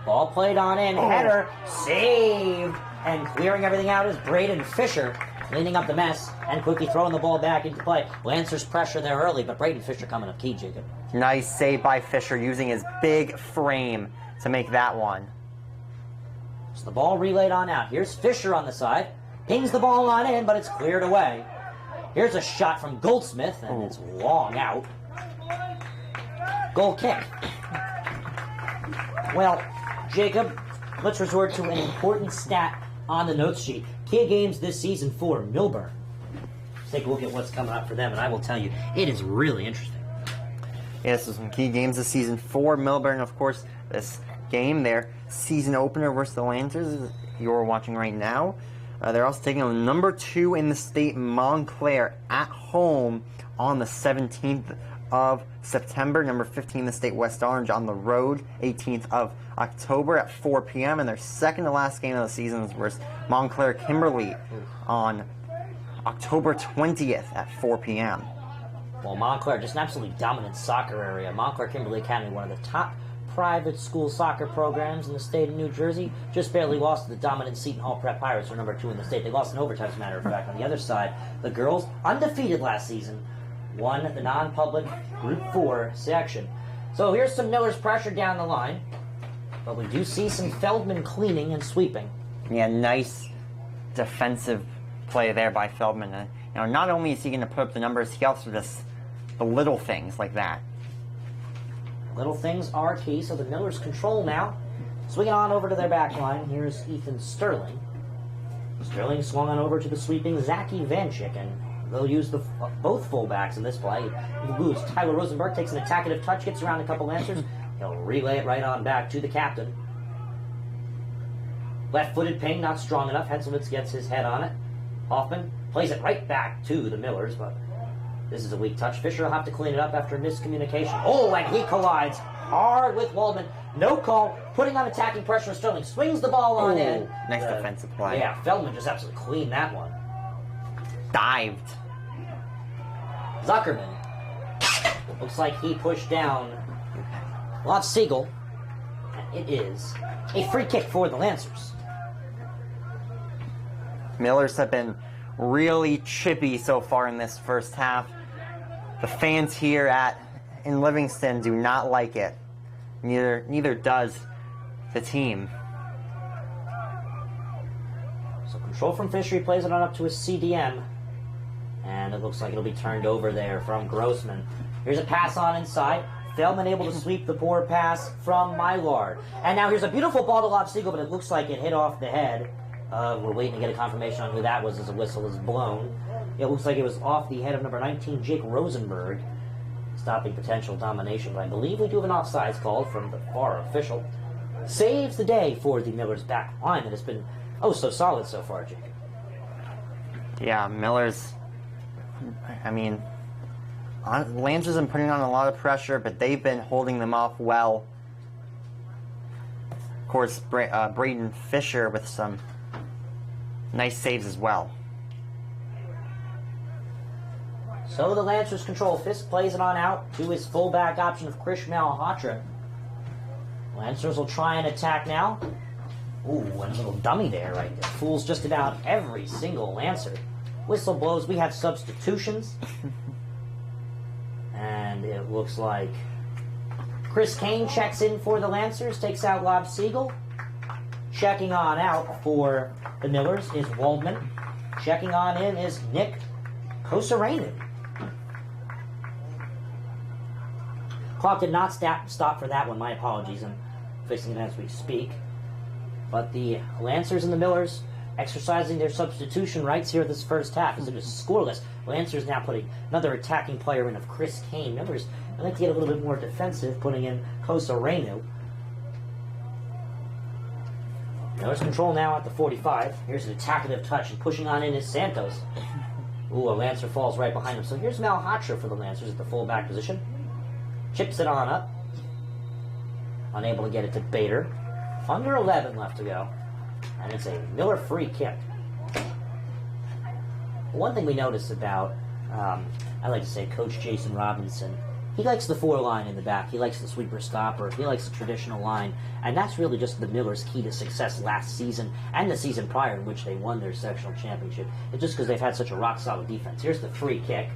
Ball played on in, header, saved, and clearing everything out is Braden Fisher, cleaning up the mess and quickly throwing the ball back into play. Lancers pressure there early, but Braden Fisher coming up key, Jacob. Nice save by Fisher using his big frame to make that one. So the ball relayed on out. Here's Fisher on the side. Pings the ball on in, but it's cleared away. Here's a shot from Goldsmith, and it's long out. Goal kick. Well, Jacob, let's resort to an important stat on the notes sheet. Key games this season for Millburn. Let's take a look at what's coming up for them, and I will tell you, it is really interesting. Yes, some key games this season for Millburn. Of course, this game, their season opener versus the Lancers, you're watching right now. They're also taking on number 2 in the state, Montclair, at home on the 17th of September. Number 15 in the state, West Orange, on the road, 18th of October at 4 p.m. And their second to last game of the season is versus Montclair Kimberly on October 20th at 4 p.m. Well, Montclair, just an absolutely dominant soccer area. Montclair Kimberly Academy, one of the top private school soccer programs in the state of New Jersey, just barely lost to the dominant Seton Hall Prep Pirates, who are number 2 in the state. They lost in overtime, as a matter of fact. On the other side, the girls, undefeated last season, won the non-public Group 4 section. So here's some Millers pressure down the line, but we do see some Feldman cleaning and sweeping. Yeah, nice defensive play there by Feldman. Not only is he going to put up the numbers, he also does the little things like that. Little things are key, so the Millers control now. Swinging on over to their back line. Here's Ethan Sterling. Sterling swung on over to the sweeping Zachy Vanchik, and they'll use both fullbacks in this play. He moves. Tyler Rosenberg takes an attackative touch, gets around a couple Lancers. He'll relay it right on back to the captain. Left-footed ping, not strong enough. Henselwitz gets his head on it. Hoffman plays it right back to the Millers, but this is a weak touch. Fisher will have to clean it up after miscommunication. Oh, and he collides hard with Waldman. No call. Putting on attacking pressure. Sterling swings the ball on in. Nice defensive play. Yeah, Feldman just absolutely cleaned that one. Dived. Zuckerman. Looks like he pushed down Siegel. And it is a free kick for the Lancers. Millers have been really chippy so far in this first half. The fans here in Livingston do not like it. Neither does the team. So control from Fisher, he plays it on up to a CDM. And it looks like it'll be turned over there from Grossman. Here's a pass on inside. Feldman able to sweep the poor pass from Mylard. And now here's a beautiful ball to Lobsiegel, but it looks like it hit off the head. We're waiting to get a confirmation on who that was as a whistle is blown. It looks like it was off the head of number 19, Jake Rosenberg, stopping potential domination. But I believe we do have an offsides call from the VAR official. Saves the day for the Millers back line that has been so solid so far, Jake. Yeah, Millers, I mean, Lancers have been putting on a lot of pressure, but they've been holding them off well. Of course, Braden Fisher with some nice saves as well. So the Lancers control. Fisk plays it on out to his fullback option of Krish Malhotra. Lancers will try and attack now. Ooh, and a little dummy there, right there. Fools just about every single Lancer. Whistle blows. We have substitutions. And it looks like Chris Kane checks in for the Lancers, takes out Lobsiegel. Checking on out for the Millers is Waldman. Checking on in is Nick Kosarenu. Clock did not stop for that one. My apologies. I'm fixing it as we speak. But the Lancers and the Millers exercising their substitution rights here this first half as it is scoreless. Lancers now putting another attacking player in of Chris Kane. Millers, I like to get a little bit more defensive, putting in Kosarenu. Millers control now at the 45. Here's an attackative touch and pushing on in is Santos. Ooh, a Lancer falls right behind him. So here's Malhotra for the Lancers at the fullback position. Chips it on up. Unable to get it to Bader. Under 11 left to go. And it's a Miller free kick. One thing we noticed about, I like to say, Coach Jason Robinson, he likes the four line in the back. He likes the sweeper stopper. He likes the traditional line. And that's really just the Millers' key to success last season and the season prior in which they won their sectional championship. It's just because they've had such a rock-solid defense. Here's the free kick.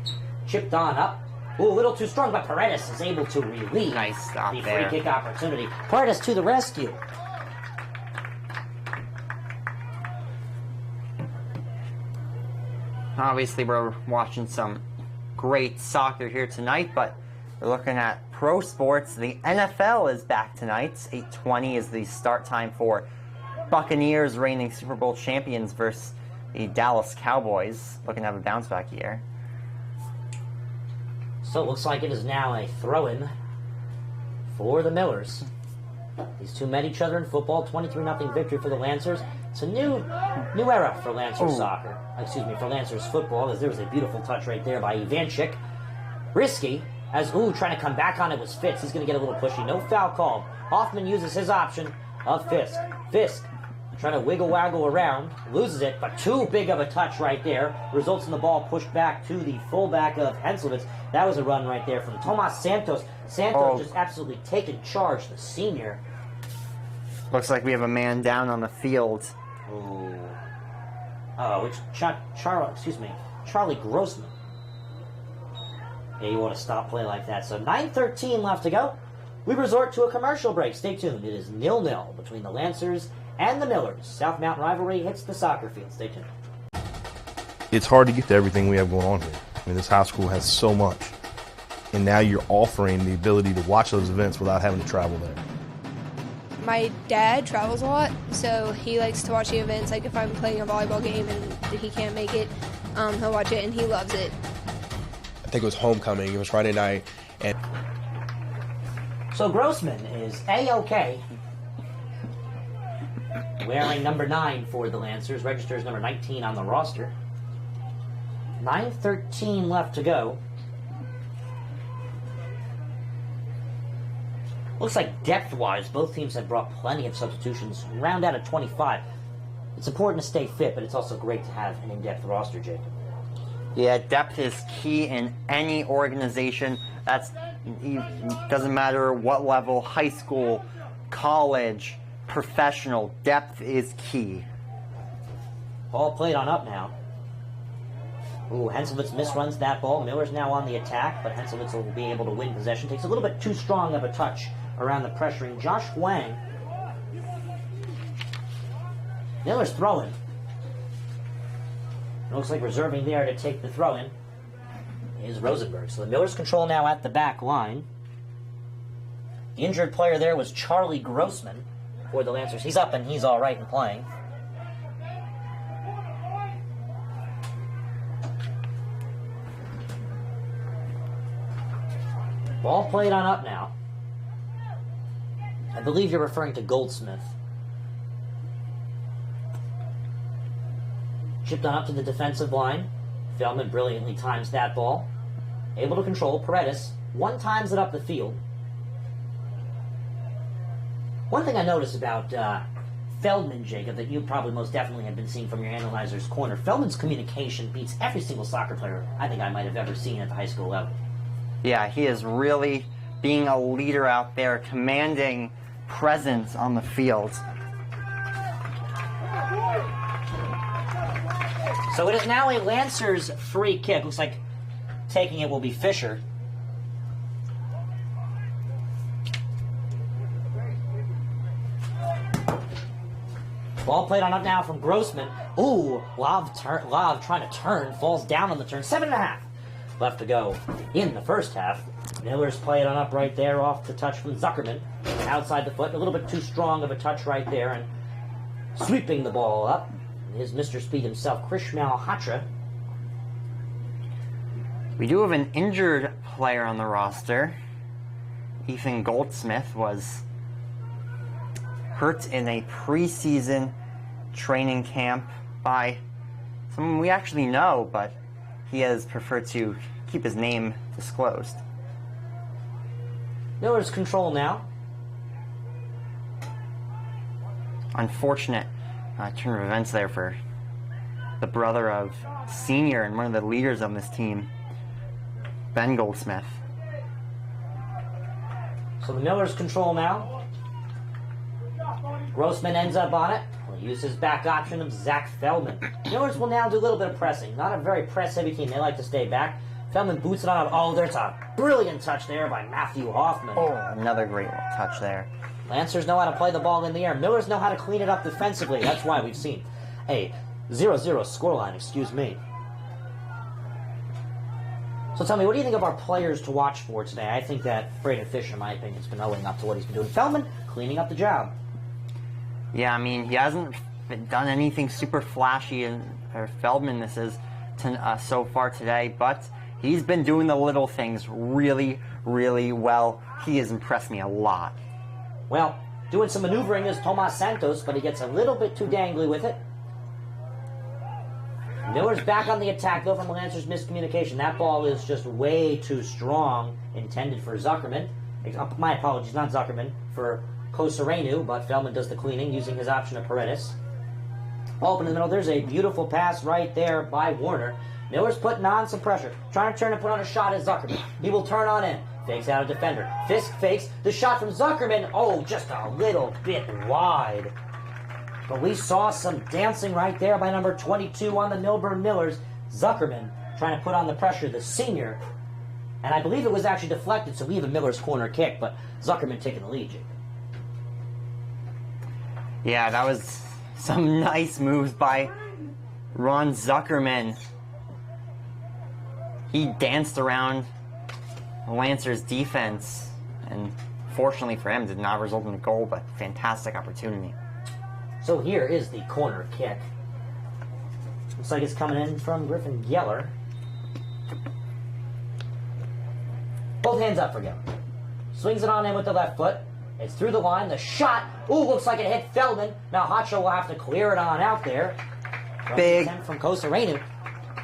Chipped on up. Ooh, a little too strong, but Paredes is able to relieve the free kick opportunity. Paredes to the rescue. Obviously, we're watching some great soccer here tonight, but we're looking at pro sports. The NFL is back tonight. 8:20 is the start time for Buccaneers, reigning Super Bowl champions, versus the Dallas Cowboys, looking to have a bounce-back year. So it looks like it is now a throw-in for the Millers. These two met each other in football. 23-0 victory for the Lancers. It's a new era for Lancers soccer. Excuse me, for Lancers football, as there was a beautiful touch right there by Ivanchik. Risky, as trying to come back on it was Fitz. He's going to get a little pushy. No foul called. Hoffman uses his option of Fisk. Fisk trying to wiggle-waggle around, loses it, but too big of a touch right there. Results in the ball pushed back to the fullback of Henselwitz. That was a run right there from Tomas Santos. Santos just absolutely taking charge, the senior. Looks like we have a man down on the field. Ooh. Which Charlie Grossman. Yeah, you want to stop play like that. So 9:13 left to go. We resort to a commercial break. Stay tuned. It is 0-0 between the Lancers and the Millers. South Mountain Rivalry hits the soccer field. Stay tuned. It's hard to get to everything we have going on here. I mean, this high school has so much. And now you're offering the ability to watch those events without having to travel there. My dad travels a lot, so he likes to watch the events. Like if I'm playing a volleyball game and he can't make it, he'll watch it and he loves it. I think it was homecoming. It was Friday night. And so Grossman is A-OK. Wearing number 9 for the Lancers. Registers number 19 on the roster. 9:13 left to go. Looks like depth-wise, both teams have brought plenty of substitutions. Round out at 25. It's important to stay fit, but it's also great to have an in-depth roster, Jacob. Yeah, depth is key in any organization. That's Doesn't matter what level, high school, college, professional, depth is key. Ball played on up now. Ooh, Henselwitz misruns that ball. Miller's now on the attack, but Henselwitz will be able to win possession. Takes a little bit too strong of a touch around the pressuring Josh Wang. Miller's throwing. Looks like reserving there to take the throw-in is Rosenberg. So the Millers control now at the back line. The injured player there was Charlie Grossman for the Lancers. He's up and he's all right and playing. Ball played on up now. I believe you're referring to Goldsmith. Chipped on up to the defensive line. Feldman brilliantly times that ball. Able to control. Paredes one times it up the field. One thing I noticed about Feldman, Jacob, that you probably most definitely have been seeing from your analyzer's corner, Feldman's communication beats every single soccer player I think I might have ever seen at the high school level. Yeah, he is really being a leader out there, commanding presence on the field. So it is now a Lancers free kick. Looks like taking it will be Fisher. Ball played on up now from Grossman. Ooh, Love trying to turn, falls down on the turn. 7.5 left to go in the first half. Millers play it on up right there off the touch from Zuckerman. Outside the foot, a little bit too strong of a touch right there, and sweeping the ball up is Mr. Speed himself, Krishmal Hatra. We do have an injured player on the roster. Ethan Goldsmith was hurt in a preseason training camp by someone we actually know, but he has preferred to keep his name disclosed. Millers control now. Unfortunate turn of events there for the brother of senior and one of the leaders on this team, Ben Goldsmith. So the Millers control now. Grossman ends up on it. He'll use his back option of Zach Feldman. Millers will now do a little bit of pressing. Not a very press-heavy team. They like to stay back. Feldman boots it on. Oh, there's a brilliant touch there by Matthew Hoffman. Oh, another great touch there. Lancers know how to play the ball in the air. Millers know how to clean it up defensively. That's why we've seen a 0-0 scoreline, excuse me. So tell me, what do you think of our players to watch for today? I think that Braden Fisher, in my opinion, has been owing up to what he's been doing. Feldman, cleaning up the job. Yeah, I mean, he hasn't done anything super flashy, or Feldman this is, so far today, but he's been doing the little things really, really well. He has impressed me a lot. Well, doing some maneuvering is Tomas Santos, but he gets a little bit too dangly with it. Miller's back on the attack, though, from Lancers' miscommunication. That ball is just way too strong, intended for Zuckerman. My apologies, not Zuckerman, for Kosarenu, but Feldman does the cleaning using his option of Paredes. Open in the middle, there's a beautiful pass right there by Warner. Miller's putting on some pressure, trying to turn and put on a shot at Zuckerman. He will turn on in. Fakes out a defender. Fisk fakes the shot from Zuckerman. Oh, just a little bit wide. But we saw some dancing right there by number 22 on the Millburn Millers. Zuckerman trying to put on the pressure, the senior. And I believe it was actually deflected, so we have a Miller's corner kick, but Zuckerman taking the lead. Yeah, that was some nice moves by Ron Zuckerman. He danced around Lancers' defense, and fortunately for him, did not result in a goal, but fantastic opportunity. So here is the corner kick. Looks like it's coming in from Griffin Geller. Both hands up for Geller. Swings it on in with the left foot. It's through the line. The shot. Ooh, looks like it hit Feldman. Now Hacha will have to clear it on out there. Big from Kosarenu.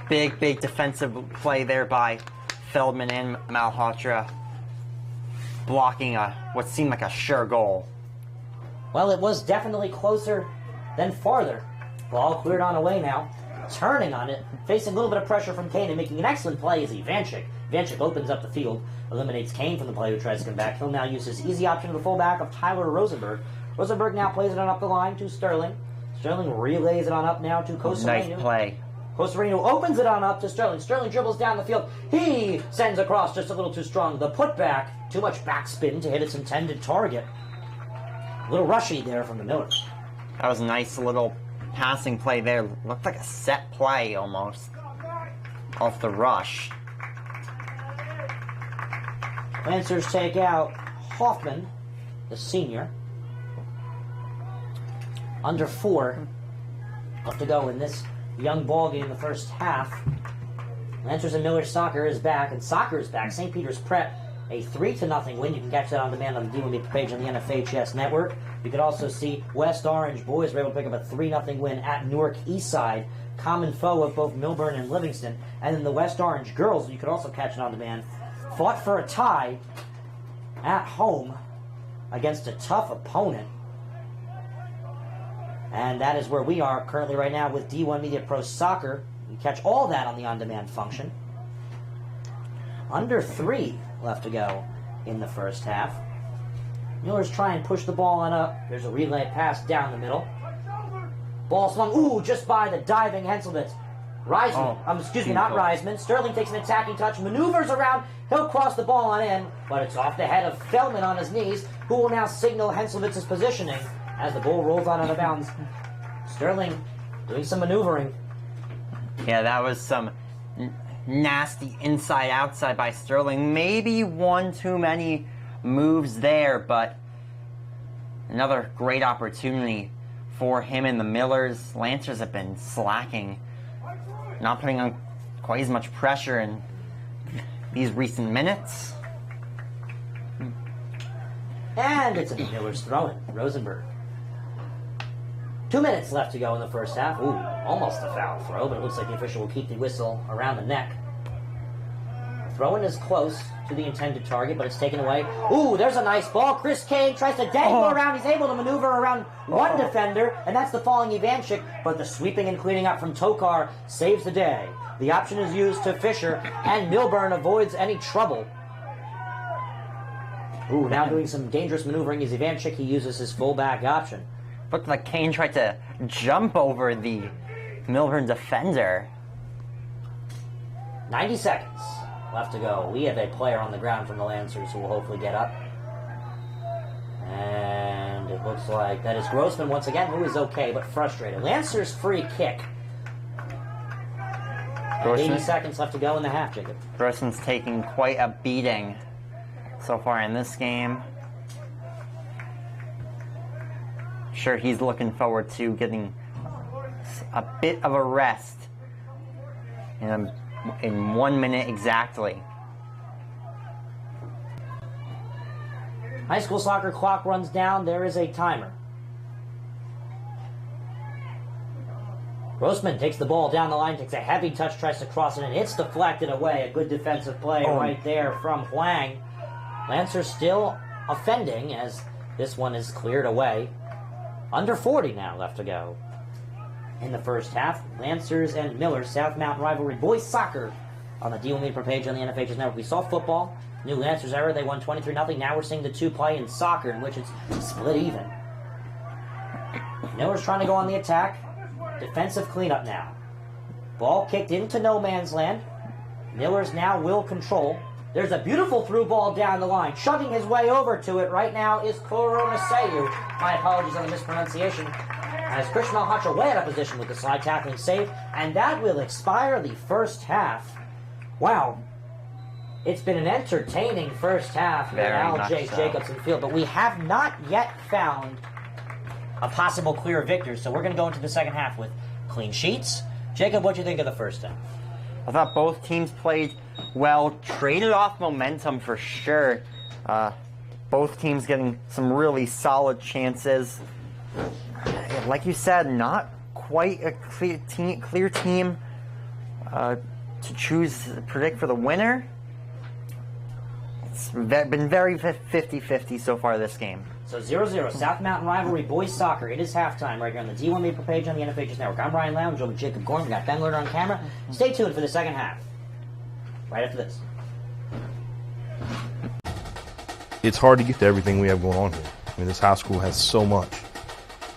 Big defensive play there by Feldman and Malhotra, blocking what seemed like a sure goal. Well, it was definitely closer than farther. Ball cleared on away now. Turning on it, facing a little bit of pressure from Kane and making an excellent play is Ivanchik. Ivanchik opens up the field, eliminates Kane from the play who tries to come back. He'll now use his easy option to the fullback of Tyler Rosenberg. Rosenberg now plays it on up the line to Sterling. Sterling relays it on up now to Kosarenu. Nice play. Kosarenu opens it on up to Sterling. Sterling dribbles down the field. He sends across just a little too strong. The putback, too much backspin to hit its intended target. A little rushy there from the Millers. That was a nice little passing play there. Looked like a set play almost off the rush. Lancers take out Hoffman, the senior. Under 4 left to go in this young ball game in the first half. Lancers and Millers soccer is back, and soccer is back. St. Peter's Prep, a 3-0 win. You can catch that on demand on the D1B page on the NFHS Network. You could also see West Orange boys were able to pick up a 3-0 win at Newark Eastside, common foe of both Millburn and Livingston. And then the West Orange girls, you could also catch it on demand, fought for a tie at home against a tough opponent. And that is where we are currently right now with D1 Media Pro Soccer. You catch all that on the on-demand function. Under 3 left to go in the first half. Millers try and push the ball on up. There's a relay pass down the middle. Ball swung, ooh, just by the diving Henselvitz. Excuse me, not Reisman. Sterling takes an attacking touch, maneuvers around. He'll cross the ball on in, but it's off the head of Feldman on his knees, who will now signal Henselvitz's positioning as the ball rolls on out of bounds. Sterling doing some maneuvering. Yeah, that was some nasty inside-outside by Sterling. Maybe one too many moves there, but another great opportunity for him and the Millers. Lancers have been slacking, not putting on quite as much pressure in these recent minutes. And it's a Millers throw-in. Rosenberg. 2 minutes left to go in the first half. Ooh, almost a foul throw, but it looks like the official will keep the whistle around the neck. Throw-in is close to the intended target, but it's taken away. Ooh, there's a nice ball. Chris Kane tries to dangle around. He's able to maneuver around one defender, and that's the falling Ivanchik, but the sweeping and cleaning up from Tokar saves the day. The option is used to Fisher, and Millburn avoids any trouble. Ooh, now doing some dangerous maneuvering is Ivanchik. He uses his fullback option. Looked like Kane tried to jump over the Millburn defender. 90 seconds left to go. We have a player on the ground from the Lancers who will hopefully get up. And it looks like that is Grossman once again, who is okay but frustrated. Lancers free kick. 80 seconds left to go in the half, Jacob. Grossman's taking quite a beating so far in this game. Sure, he's looking forward to getting a bit of a rest in 1 minute exactly. High school soccer clock runs down. There is a timer. Grossman takes the ball down the line, takes a heavy touch, tries to cross it, and it's deflected away. A good defensive play right there from Huang. Lancers still offending as this one is cleared away. Under 40 now left to go in the first half. Lancers and Millers, South Mountain Rivalry boys soccer on the D1 Media page on the NFHS Network. We saw football. New Lancers era, they won 23-0. Now we're seeing the two play in soccer, in which it's split even. Millers trying to go on the attack. Defensive cleanup now. Ball kicked into no man's land. Millers now will control. There's a beautiful through ball down the line. Shoving his way over to it right now is Koronaseyu. My apologies on the mispronunciation. As Christian Malhotra way out of position with the slide tackling save. And that will expire the first half. Wow. It's been an entertaining first half at Al.J. Jacobson Field. But we have not yet found a possible clear victor. So we're going to go into the second half with clean sheets. Jacob, what do you think of the first half? I thought both teams played well, traded off momentum for sure. Both teams getting some really solid chances. Like you said, not quite a clear team to predict for the winner. It's been very 50-50 so far this game. So 0-0, South Mountain Rivalry boys soccer. It is halftime right here on the D1 Media page on the NFHS Network. I'm Ryan Lowe, joined with Jacob Goren. We got Ben Lerner on camera. Stay tuned for the second half. Right after this. It's hard to get to everything we have going on here. I mean, this high school has so much.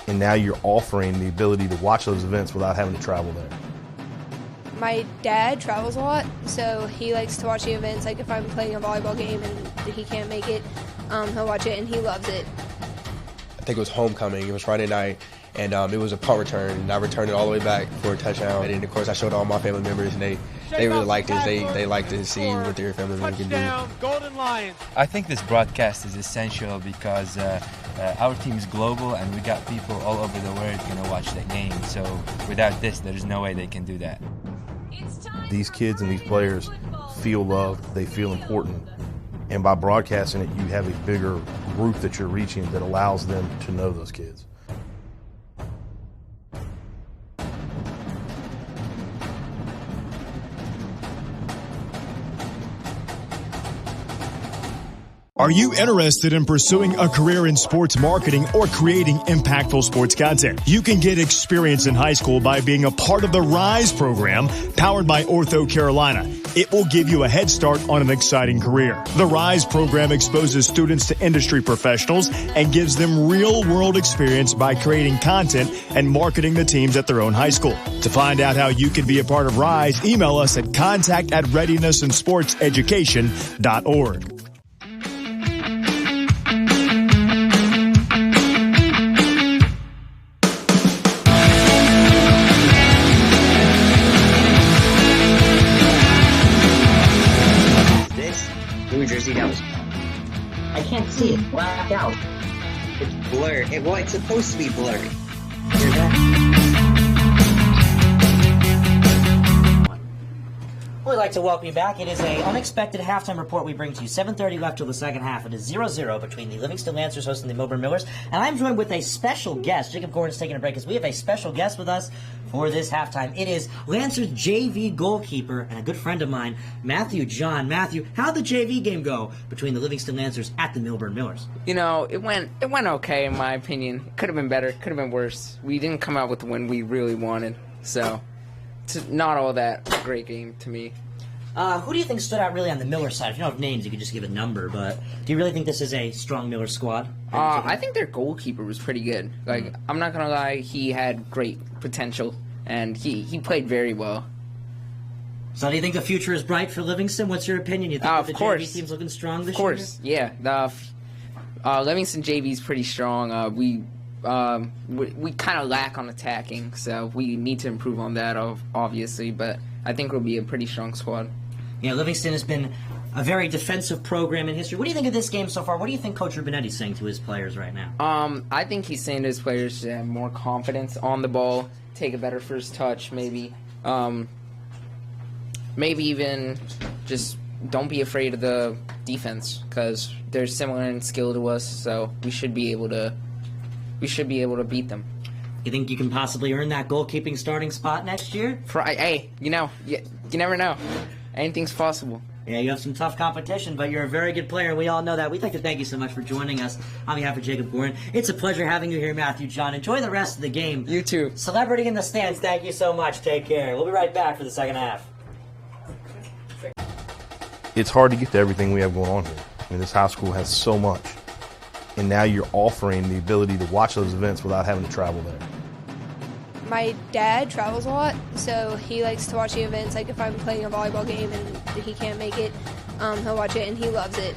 And now you're offering the ability to watch those events without having to travel there. My dad travels a lot, so he likes to watch the events. Like if I'm playing a volleyball game and he can't make it, he'll watch it and he loves it. I think it was homecoming. It was Friday night, and it was a punt return, and I returned it all the way back for a touchdown. And then, of course, I showed all my family members, and they really liked it. They liked to see what their family members can do. Golden Lions. I think this broadcast is essential because our team is global and we got people all over the world watch the game. So without this, there's no way they can do that. These kids and these players feel loved, they feel important. And by broadcasting it, you have a bigger group that you're reaching that allows them to know those kids. Are you interested in pursuing a career in sports marketing or creating impactful sports content? You can get experience in high school by being a part of the RISE program powered by Ortho Carolina. It will give you a head start on an exciting career. The RISE program exposes students to industry professionals and gives them real-world experience by creating content and marketing the teams at their own high school. To find out how you can be a part of RISE, email us at contact@readinessandsportseducation.org. New Jersey, that was. I can't see it. Black out. It's blurred. It's supposed to be blurry. Hear that? We'd like to welcome you back. It is an unexpected halftime report we bring to you. 7:30 left till the second half. It is 0-0 between the Livingston Lancers hosting the Millburn Millers. And I'm joined with a special guest. Jacob Goren's taking a break because we have a special guest with us for this halftime. It is Lancers JV goalkeeper and a good friend of mine, Matthew John. Matthew, how'd the JV game go between the Livingston Lancers at the Millburn Millers? It went okay in my opinion. Could have been better, could have been worse. We didn't come out with the win we really wanted, so it's not all that great game to me. Who do you think stood out really on the Miller side? If you don't have names, you could just give a number, but do you really think this is a strong Miller squad? I think their goalkeeper was pretty good. I'm not going to lie, he had great potential, and he played very well. So do you think the future is bright for Livingston? What's your opinion? You think the JV team's looking strong this year? Of course, yeah. The Livingston JV is pretty strong. We kind of lack on attacking, so we need to improve on that, obviously, but I think we'll be a pretty strong squad. Yeah, Livingston has been a very defensive program in history. What do you think of this game so far? What do you think Coach Rubinetti's saying to his players right now? I think he's saying to his players to have more confidence on the ball, take a better first touch, maybe. Maybe even just don't be afraid of the defense, because they're similar in skill to us, so we should be able to beat them. You think you can possibly earn that goalkeeping starting spot next year? Hey, you never know. Anything's possible. Yeah, you have some tough competition, but you're a very good player, and we all know that. We'd like to thank you so much for joining us on behalf of Jacob Goren. It's a pleasure having you here, Matthew John. Enjoy the rest of the game. You too. Celebrity in the stands, thank you so much. Take care. We'll be right back for the second half. It's hard to get to everything we have going on here. I mean, this high school has so much. And now you're offering the ability to watch those events without having to travel there. My dad travels a lot, so he likes to watch the events. Like if I'm playing a volleyball game and he can't make it, he'll watch it and he loves it.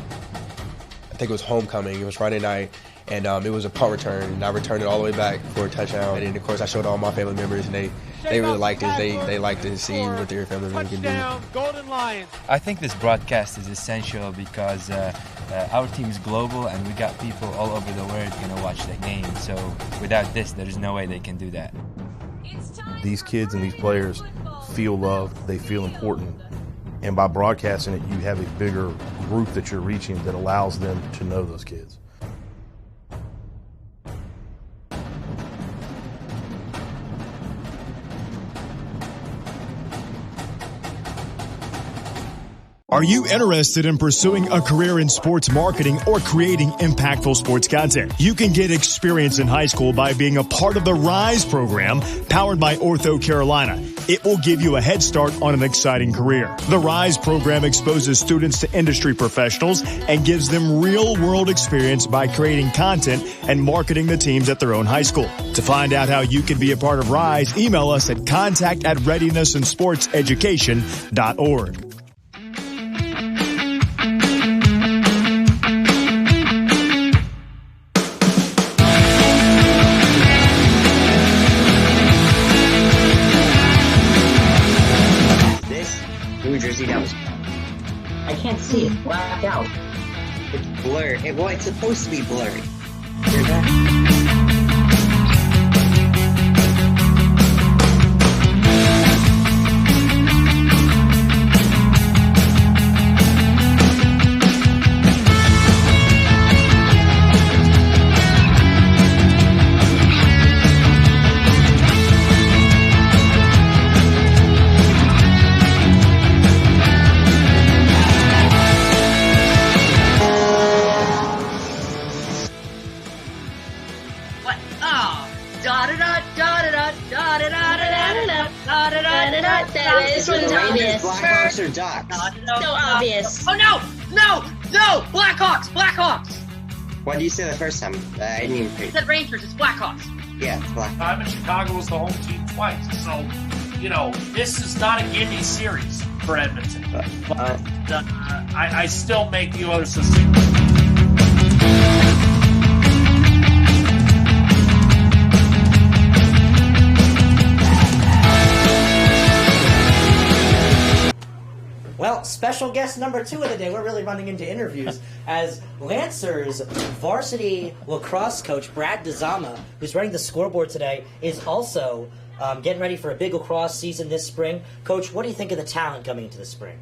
I think it was homecoming. It was Friday night, and it was a punt return, and I returned it all the way back for a touchdown. And then, of course, I showed all my family members, and they really liked it. They liked to see what their family members can do. Golden Lions. I think this broadcast is essential because our team is global and we got people all over the world watch the game. So without this, there's no way they can do that. These kids and these players feel loved, they feel important. And by broadcasting it, you have a bigger group that you're reaching that allows them to know those kids. Are you interested in pursuing a career in sports marketing or creating impactful sports content? You can get experience in high school by being a part of the RISE program powered by Ortho Carolina. It will give you a head start on an exciting career. The RISE program exposes students to industry professionals and gives them real-world experience by creating content and marketing the teams at their own high school. To find out how you can be a part of RISE, email us at contact@readinessandsportseducation.org. New Jersey, that was. I can't see it. Blacked out. It's blurred. It's supposed to be blurry. Hear that? This one's obvious. Blackhawks or Ducks? So obvious. Oh no! No! No! Blackhawks! Blackhawks! What did you say the first time? I didn't even hear. I said Rangers. It's Blackhawks. Yeah, it's Blackhawks. I'm in Chicago as the home team twice, so this is not a gimme series for Edmonton. But I still make you other succinct. Well, special guest number 2 of the day. We're really running into interviews as Lancers varsity lacrosse coach Brad Dzama, who's running the scoreboard today, is also getting ready for a big lacrosse season this spring. Coach, what do you think of the talent coming into the spring?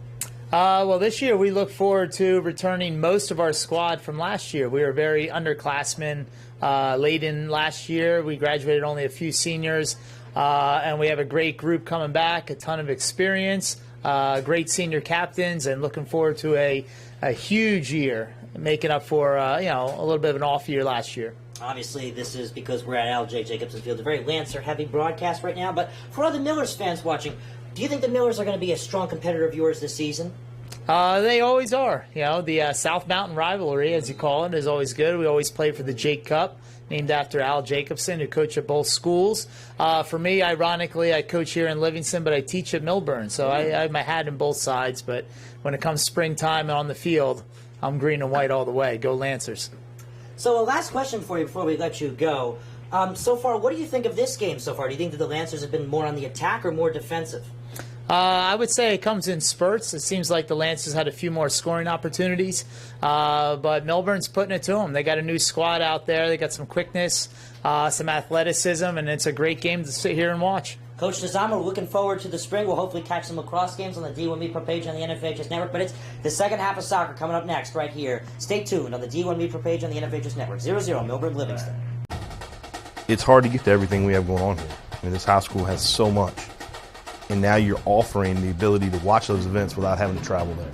Well, this year we look forward to returning most of our squad from last year. We were very underclassmen late in last year. We graduated only a few seniors, and we have a great group coming back, a ton of experience. Great senior captains, and looking forward to a huge year, making up for a little bit of an off year last year. Obviously, this is because we're at LJ Jacobson Field, a very Lancer-heavy broadcast right now. But for other Millers fans watching, do you think the Millers are going to be a strong competitor of yours this season? They always are. The South Mountain Rivalry, as you call it, is always good. We always play for the Jake Cup, named after Al Jacobson, who coached at both schools. For me, ironically, I coach here in Livingston, but I teach at Millburn, so I have my hat in both sides. But when it comes springtime and on the field, I'm green and white all the way. Go Lancers. So a last question for you before we let you go. So far, what do you think of this game so far? Do you think that the Lancers have been more on the attack or more defensive? I would say it comes in spurts. It seems like the Lancers had a few more scoring opportunities, but Millburn's putting it to them. They got a new squad out there. They got some quickness, some athleticism, and it's a great game to sit here and watch. Coach Dzama, we're looking forward to the spring. We'll hopefully catch some lacrosse games on the D1 Meet Pro page on the NFHS Network, but it's the second half of soccer coming up next right here. Stay tuned on the D1 Meet Pro page on the NFHS Network. 0-0, Millburn Livingston. It's hard to get to everything we have going on here. I mean, this high school has so much. And now you're offering the ability to watch those events without having to travel there.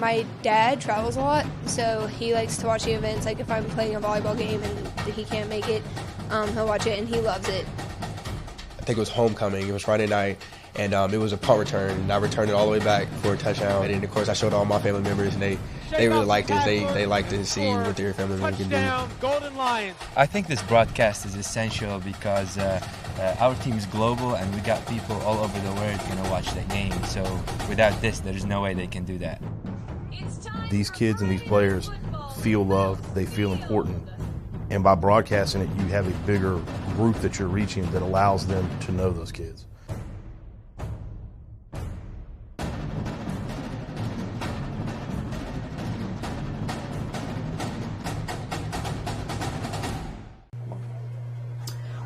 My dad travels a lot, so he likes to watch the events. Like if I'm playing a volleyball game and he can't make it, he'll watch it and he loves it. I think it was homecoming. It was Friday night, and it was a punt return. And I returned it all the way back for a touchdown. And of course, I showed all my family members, and they really liked it. They like to see what their family members can do. Golden Lions. I think this broadcast is essential because our team is global, and we got people all over the world going to watch the game. So without this, there's no way they can do that. These kids and these players feel loved. They feel important. And by broadcasting it, you have a bigger group that you're reaching that allows them to know those kids.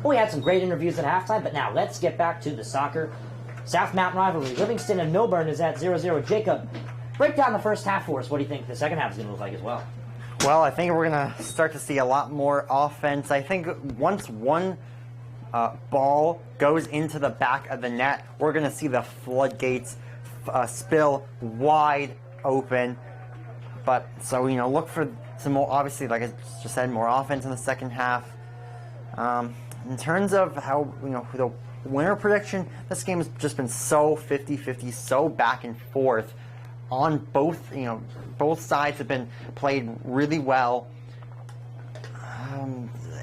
Well, we had some great interviews at halftime, but now let's get back to the soccer. South Mountain Rivalry. Livingston and Millburn is at 0-0. Jacob, break down the first half for us. What do you think the second half is going to look like as well? Well, I think we're going to start to see a lot more offense. I think once one ball goes into the back of the net, we're going to see the floodgates spill wide open. But so look for some more. Obviously, like I just said, more offense in the second half. In terms of how the winner prediction, this game has just been so 50-50, so back and forth. On both sides have been played really well.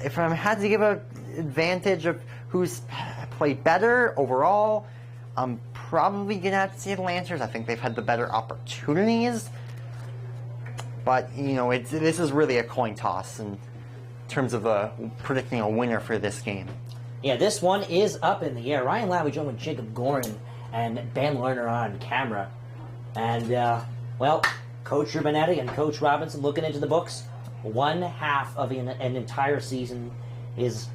If I had to give an advantage of who's played better overall, I'm probably going to have to say the Lancers. I think they've had the better opportunities. But, this is really a coin toss in terms of predicting a winner for this game. Yeah, this one is up in the air. Ryan Lowy joined with Jacob Goren and Ben Lerner on camera. And, Coach Rubinetti and Coach Robinson looking into the books. One half of an entire season is,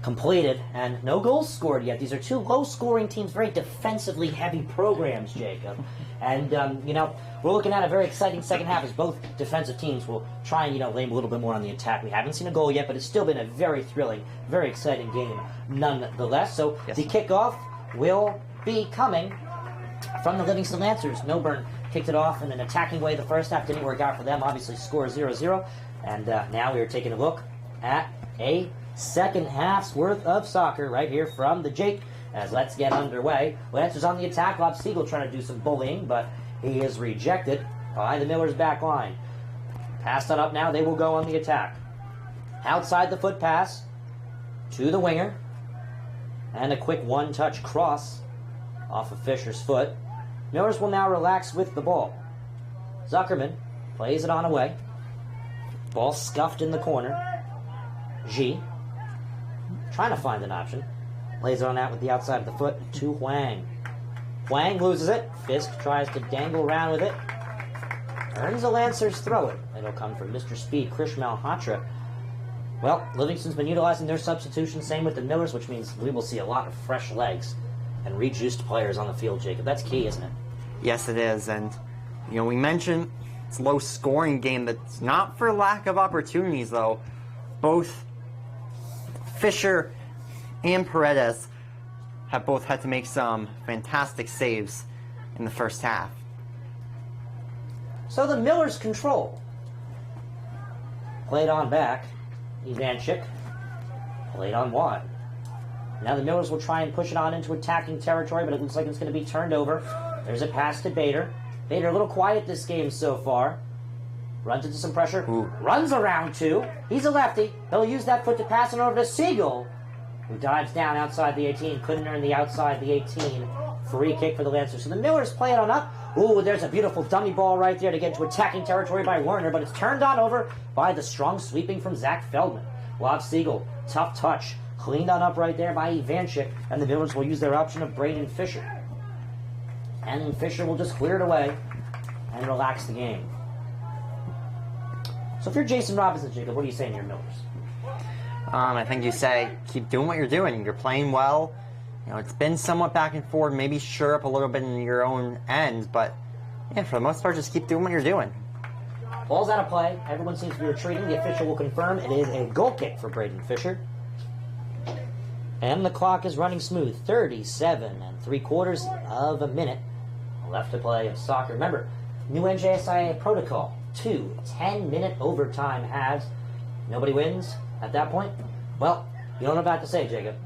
completed, and no goals scored yet. These are two low-scoring teams, very defensively heavy programs, Jacob. And, we're looking at a very exciting second half as both defensive teams will try and, aim a little bit more on the attack. We haven't seen a goal yet, but it's still been a very thrilling, very exciting game nonetheless. So the kickoff will be coming from the Livingston Lancers. Millburn kicked it off in an attacking way the first half. Didn't work out for them. Obviously, score 0-0. And now we are taking a look at a second half's worth of soccer right here from the Jake. As let's get underway. Lancers on the attack. Lob Siegel trying to do some bullying, but he is rejected by the Millers back line. Passed on up now. They will go on the attack. Outside the foot pass to the winger. And a quick one-touch cross off of Fisher's foot. Millers will now relax with the ball. Zuckerman plays it on away. Ball scuffed in the corner. G trying to find an option. Plays it on out with the outside of the foot to Huang. Huang loses it. Fisk tries to dangle around with it. Earns a Lancers throw it. It'll come from Mr. Speed, Krish Malhotra. Well, Livingston's been utilizing their substitution, same with the Millers, which means we will see a lot of fresh legs and rejuiced players on the field, Jacob. That's key, isn't it? Yes, it is. And, we mentioned it's a low-scoring game. That's not for lack of opportunities, though. Both Fisher and Paredes have both had to make some fantastic saves in the first half. So the Millers control. Played on back. Ivanchik played on wide. Now the Millers will try and push it on into attacking territory, but it looks like it's going to be turned over. There's a pass to Bader. Bader a little quiet this game so far. Runs into some pressure. Runs around two. He's a lefty. He'll use that foot to pass it over to Siegel, who dives down outside the 18. Couldn't earn the outside the 18. Free kick for the Lancers. So the Millers play it on up. Ooh, there's a beautiful dummy ball right there to get into attacking territory by Werner, but it's turned on over by the strong sweeping from Zach Feldman. Lob Siegel, tough touch. Cleaned on up right there by Ivanchik, and the Millers will use their option of Braden Fisher. And Fisher will just clear it away and relax the game. So if you're Jason Robinson, Jacob, what are you saying to your Millers? I think you say, keep doing what you're doing. You're playing well. It's been somewhat back and forth, maybe sure up a little bit in your own end, but yeah, for the most part, just keep doing what you're doing. Ball's out of play. Everyone seems to be retreating. The official will confirm it is a goal kick for Braden Fisher. And the clock is running smooth. 37 3/4 of a minute left to play of soccer. Remember, new NJSIA protocol. 2 10-minute overtime halves. Nobody wins at that point. Well, you don't know what to say, Jacob.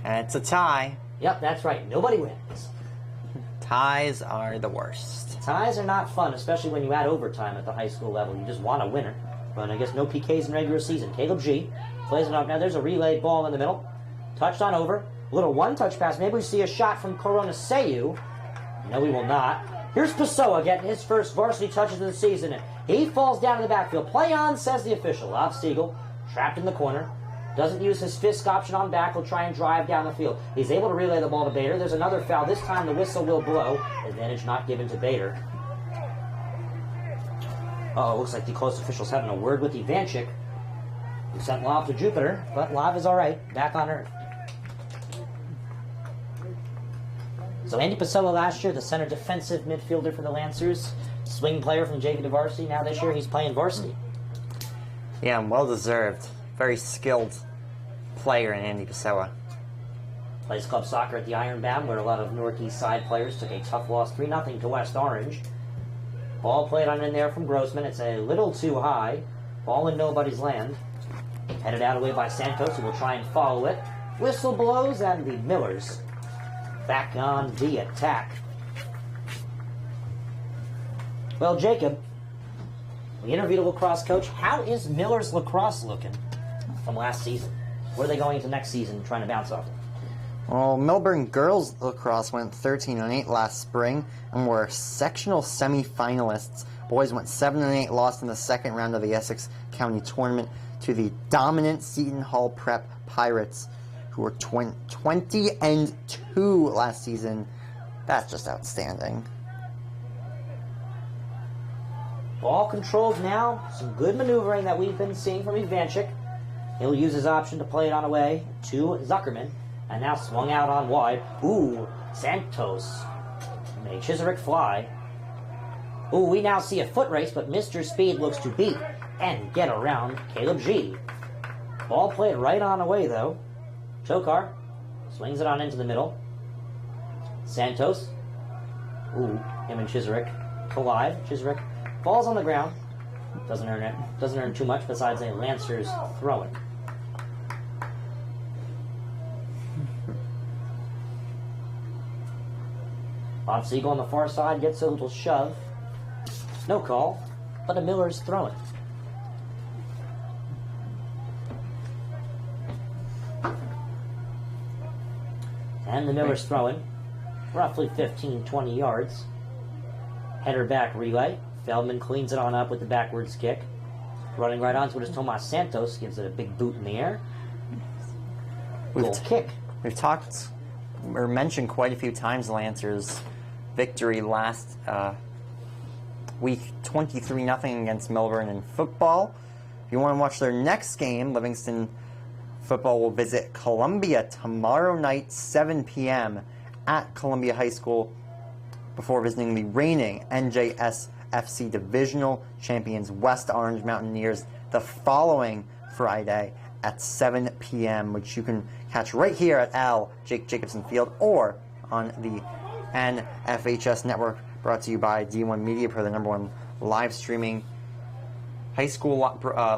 It's a tie. Yep, that's right. Nobody wins. Ties are the worst. Ties are not fun, especially when you add overtime at the high school level. You just want a winner. But I guess no PKs in regular season. Caleb G plays it up. Now there's a relayed ball in the middle. Touched on over. A little one-touch pass. Maybe we see a shot from Corona Seyu. No, we will not. Here's Pessoa getting his first varsity touches of the season. And he falls down in the backfield. Play on, says the official. Lob Siegel, trapped in the corner. Doesn't use his Fisk option on back. He'll try and drive down the field. He's able to relay the ball to Bader. There's another foul. This time the whistle will blow. Advantage not given to Bader. Looks like the close official's having a word with Ivanchik, who sent Lob to Jupiter, but Lob is all right. Back on Earth. So Andy Pessoa last year, the center defensive midfielder for the Lancers, swing player from JV to varsity. Now this year he's playing varsity. Yeah, well deserved. Very skilled player in Andy Pessoa. Plays club soccer at the Ironbound, where a lot of Northeast side players took a tough loss 3-0 to West Orange. Ball played on in there from Grossman. It's a little too high. Ball in nobody's land. Headed out away by Santos, who will try and follow it. Whistle blows, and the Millers back on the attack. Well, Jacob, we interviewed a lacrosse coach. How is Millers lacrosse looking from last season? Where are they going into next season trying to bounce off? Well, Millburn girls lacrosse went 13-8 last spring and were sectional semi-finalists. Boys went 7-8, lost in the second round of the Essex County Tournament to the dominant Seton Hall Prep Pirates, who were 20-2 last season. That's just outstanding. Ball controlled now. Some good maneuvering that we've been seeing from Ivanchik. He'll use his option to play it on away to Zuckerman. And now swung out on wide. Ooh, Santos made Chisarick fly. Ooh, we now see a foot race, but Mr. Speed looks to beat and get around Caleb G. Ball played right on away, though. Chokar swings it on into the middle. Santos. Ooh, him and Chisarick collide. Chisarick falls on the ground. Doesn't earn it. Doesn't earn too much besides a Lancers throw-in. Bob Siegel on the far side gets a little shove. No call, but a Miller's throwing. And the Miller's throwing, roughly 15-20 yards. Header back relay. Feldman cleans it on up with the backwards kick. Running right onto it is Tomas Santos. Gives it a big boot in the air. Goal kick. We've talked or mentioned quite a few times Lancers' victory last week, 23-0 against Millburn in football. If you want to watch their next game, Livingston football will visit Columbia tomorrow night, 7 p.m. at Columbia High School before visiting the reigning NJSFC Divisional Champions West Orange Mountaineers the following Friday at 7 p.m., which you can catch right here at Jacobson Field or on the NFHS Network, brought to you by D1 Media, per the #1 live streaming high school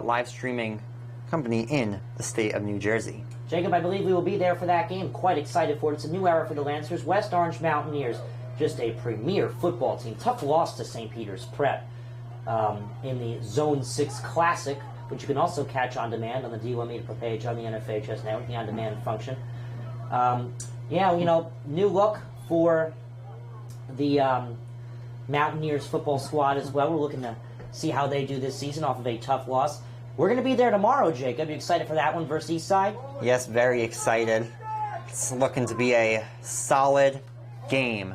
live streaming company in the state of New Jersey. Jacob, I believe we will be there for that game. Quite excited for it. It's a new era for the Lancers. West Orange Mountaineers, just a premier football team. Tough loss to St. Peter's Prep in the Zone 6 Classic, which you can also catch on demand on the D1 Media page on the NFHS Network, the on-demand function. Yeah, you know, new look for the Mountaineers football squad as well. We're looking to see how they do this season off of a tough loss. We're going to be there tomorrow, Jacob. You excited for that one versus Eastside? Yes, very excited. It's looking to be a solid game.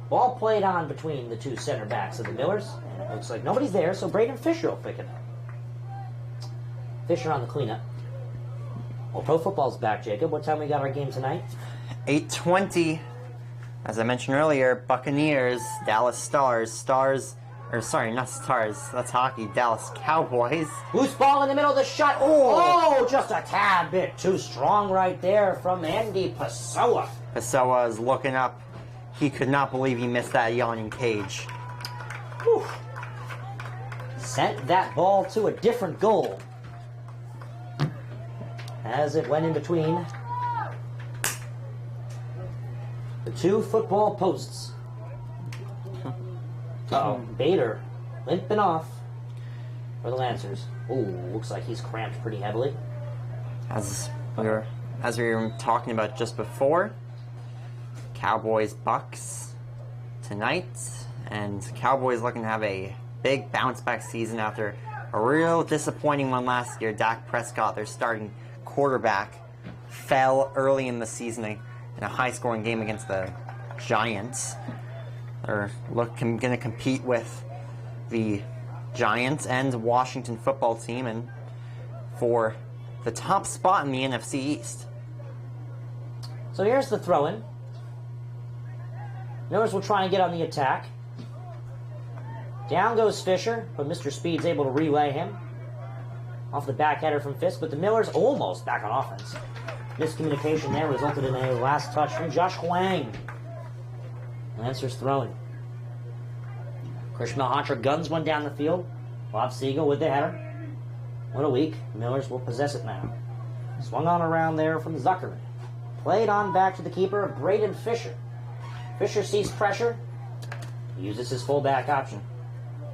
Ball played on between the two center backs of the Millers. And it looks like nobody's there, so Braden Fisher will pick it up. Fisher on the cleanup. Well, pro football's back, Jacob. What time we got our game tonight? 8:20. As I mentioned earlier, Buccaneers, Dallas Stars, not Stars, that's hockey, Dallas Cowboys. Loose ball in the middle of the shot. Oh, just a tad bit too strong right there from Andy Pessoa. Pessoa is looking up. He could not believe he missed that yawning cage. Whew. Sent that ball to a different goal as it went in between the two football posts. Uh-oh, Bader limping off for the Lancers. Ooh, looks like he's cramped pretty heavily. As we were talking about just before, Cowboys Bucks tonight, and Cowboys looking to have a big bounce back season after a real disappointing one last year. Dak Prescott, their starting quarterback, fell early in the season in a high-scoring game against the Giants. They're going to compete with the Giants and Washington football team and for the top spot in the NFC East. So here's the throw-in. Millers will try and get on the attack. Down goes Fisher, but Mr. Speed's able to relay him off the back header from Fisk, but the Millers almost back on offense. miscommunication there resulted in a last touch from Josh Huang. Lancers throwing. Christian Malhotra guns one down the field. Bob Siegel with the header. What a week. Millers will possess it now. Swung on around there from Zuckerman. Played on back to the keeper, Braden Fisher. Fisher sees pressure. He uses his fullback option.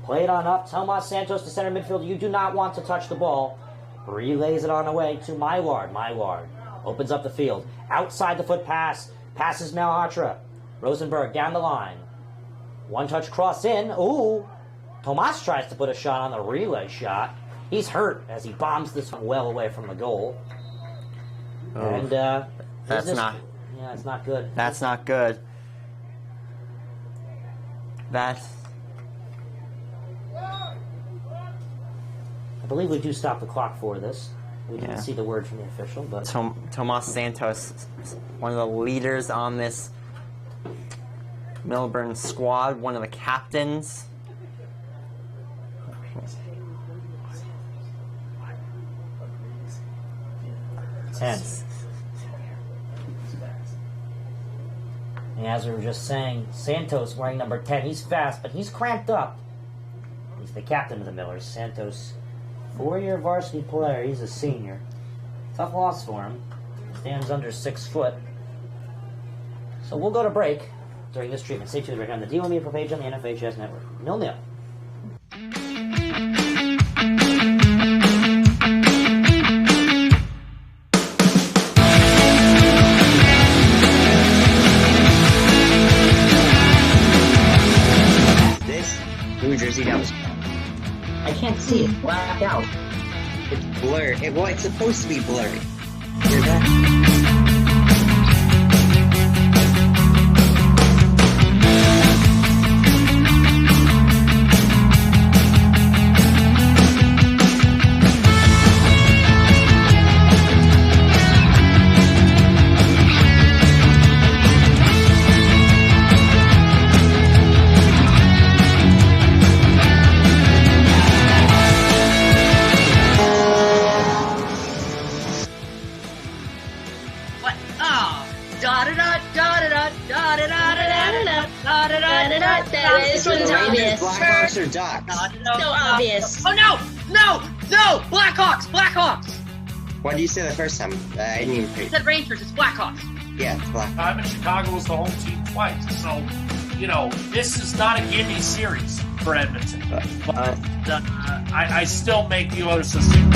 Played on up. Tomas Santos to center midfield. You do not want to touch the ball. Relays it on away to Myward. Myward opens up the field. Outside the foot pass. Passes Malhotra. Rosenberg down the line. One touch cross in. Ooh. Tomas tries to put a shot on the relay shot. He's hurt as he bombs this one well away from the goal. Oh, and that's not. Yeah, it's not good. That's not good. That's. I believe we do stop the clock for this. We didn't see the word from the official, but Tomas Santos, one of the leaders on this Millburn squad, one of the captains. Tense. And as we were just saying, Santos wearing number 10. He's fast, but he's cramped up. He's the captain of the Millers. Santos, 4-year varsity player. He's a senior. Tough loss for him. Stands under 6 foot. So we'll go to break during this treatment. Stay tuned right on the D1 Media page on the NFHS Network. 0-0. New Jersey, that was. I can't see it. Black out. It's blurred. Well, it's supposed to be blurry. Hear that? This one's obvious. Blackhawks or Ducks? So obvious. Oh no! No! No! Blackhawks! Blackhawks! What did you say the first time? I didn't even hear. I said Rangers. It's Blackhawks. Yeah, it's Blackhawks. I'm in Chicago as the home team twice, so this is not a gimme series for Edmonton. But I still make the other system.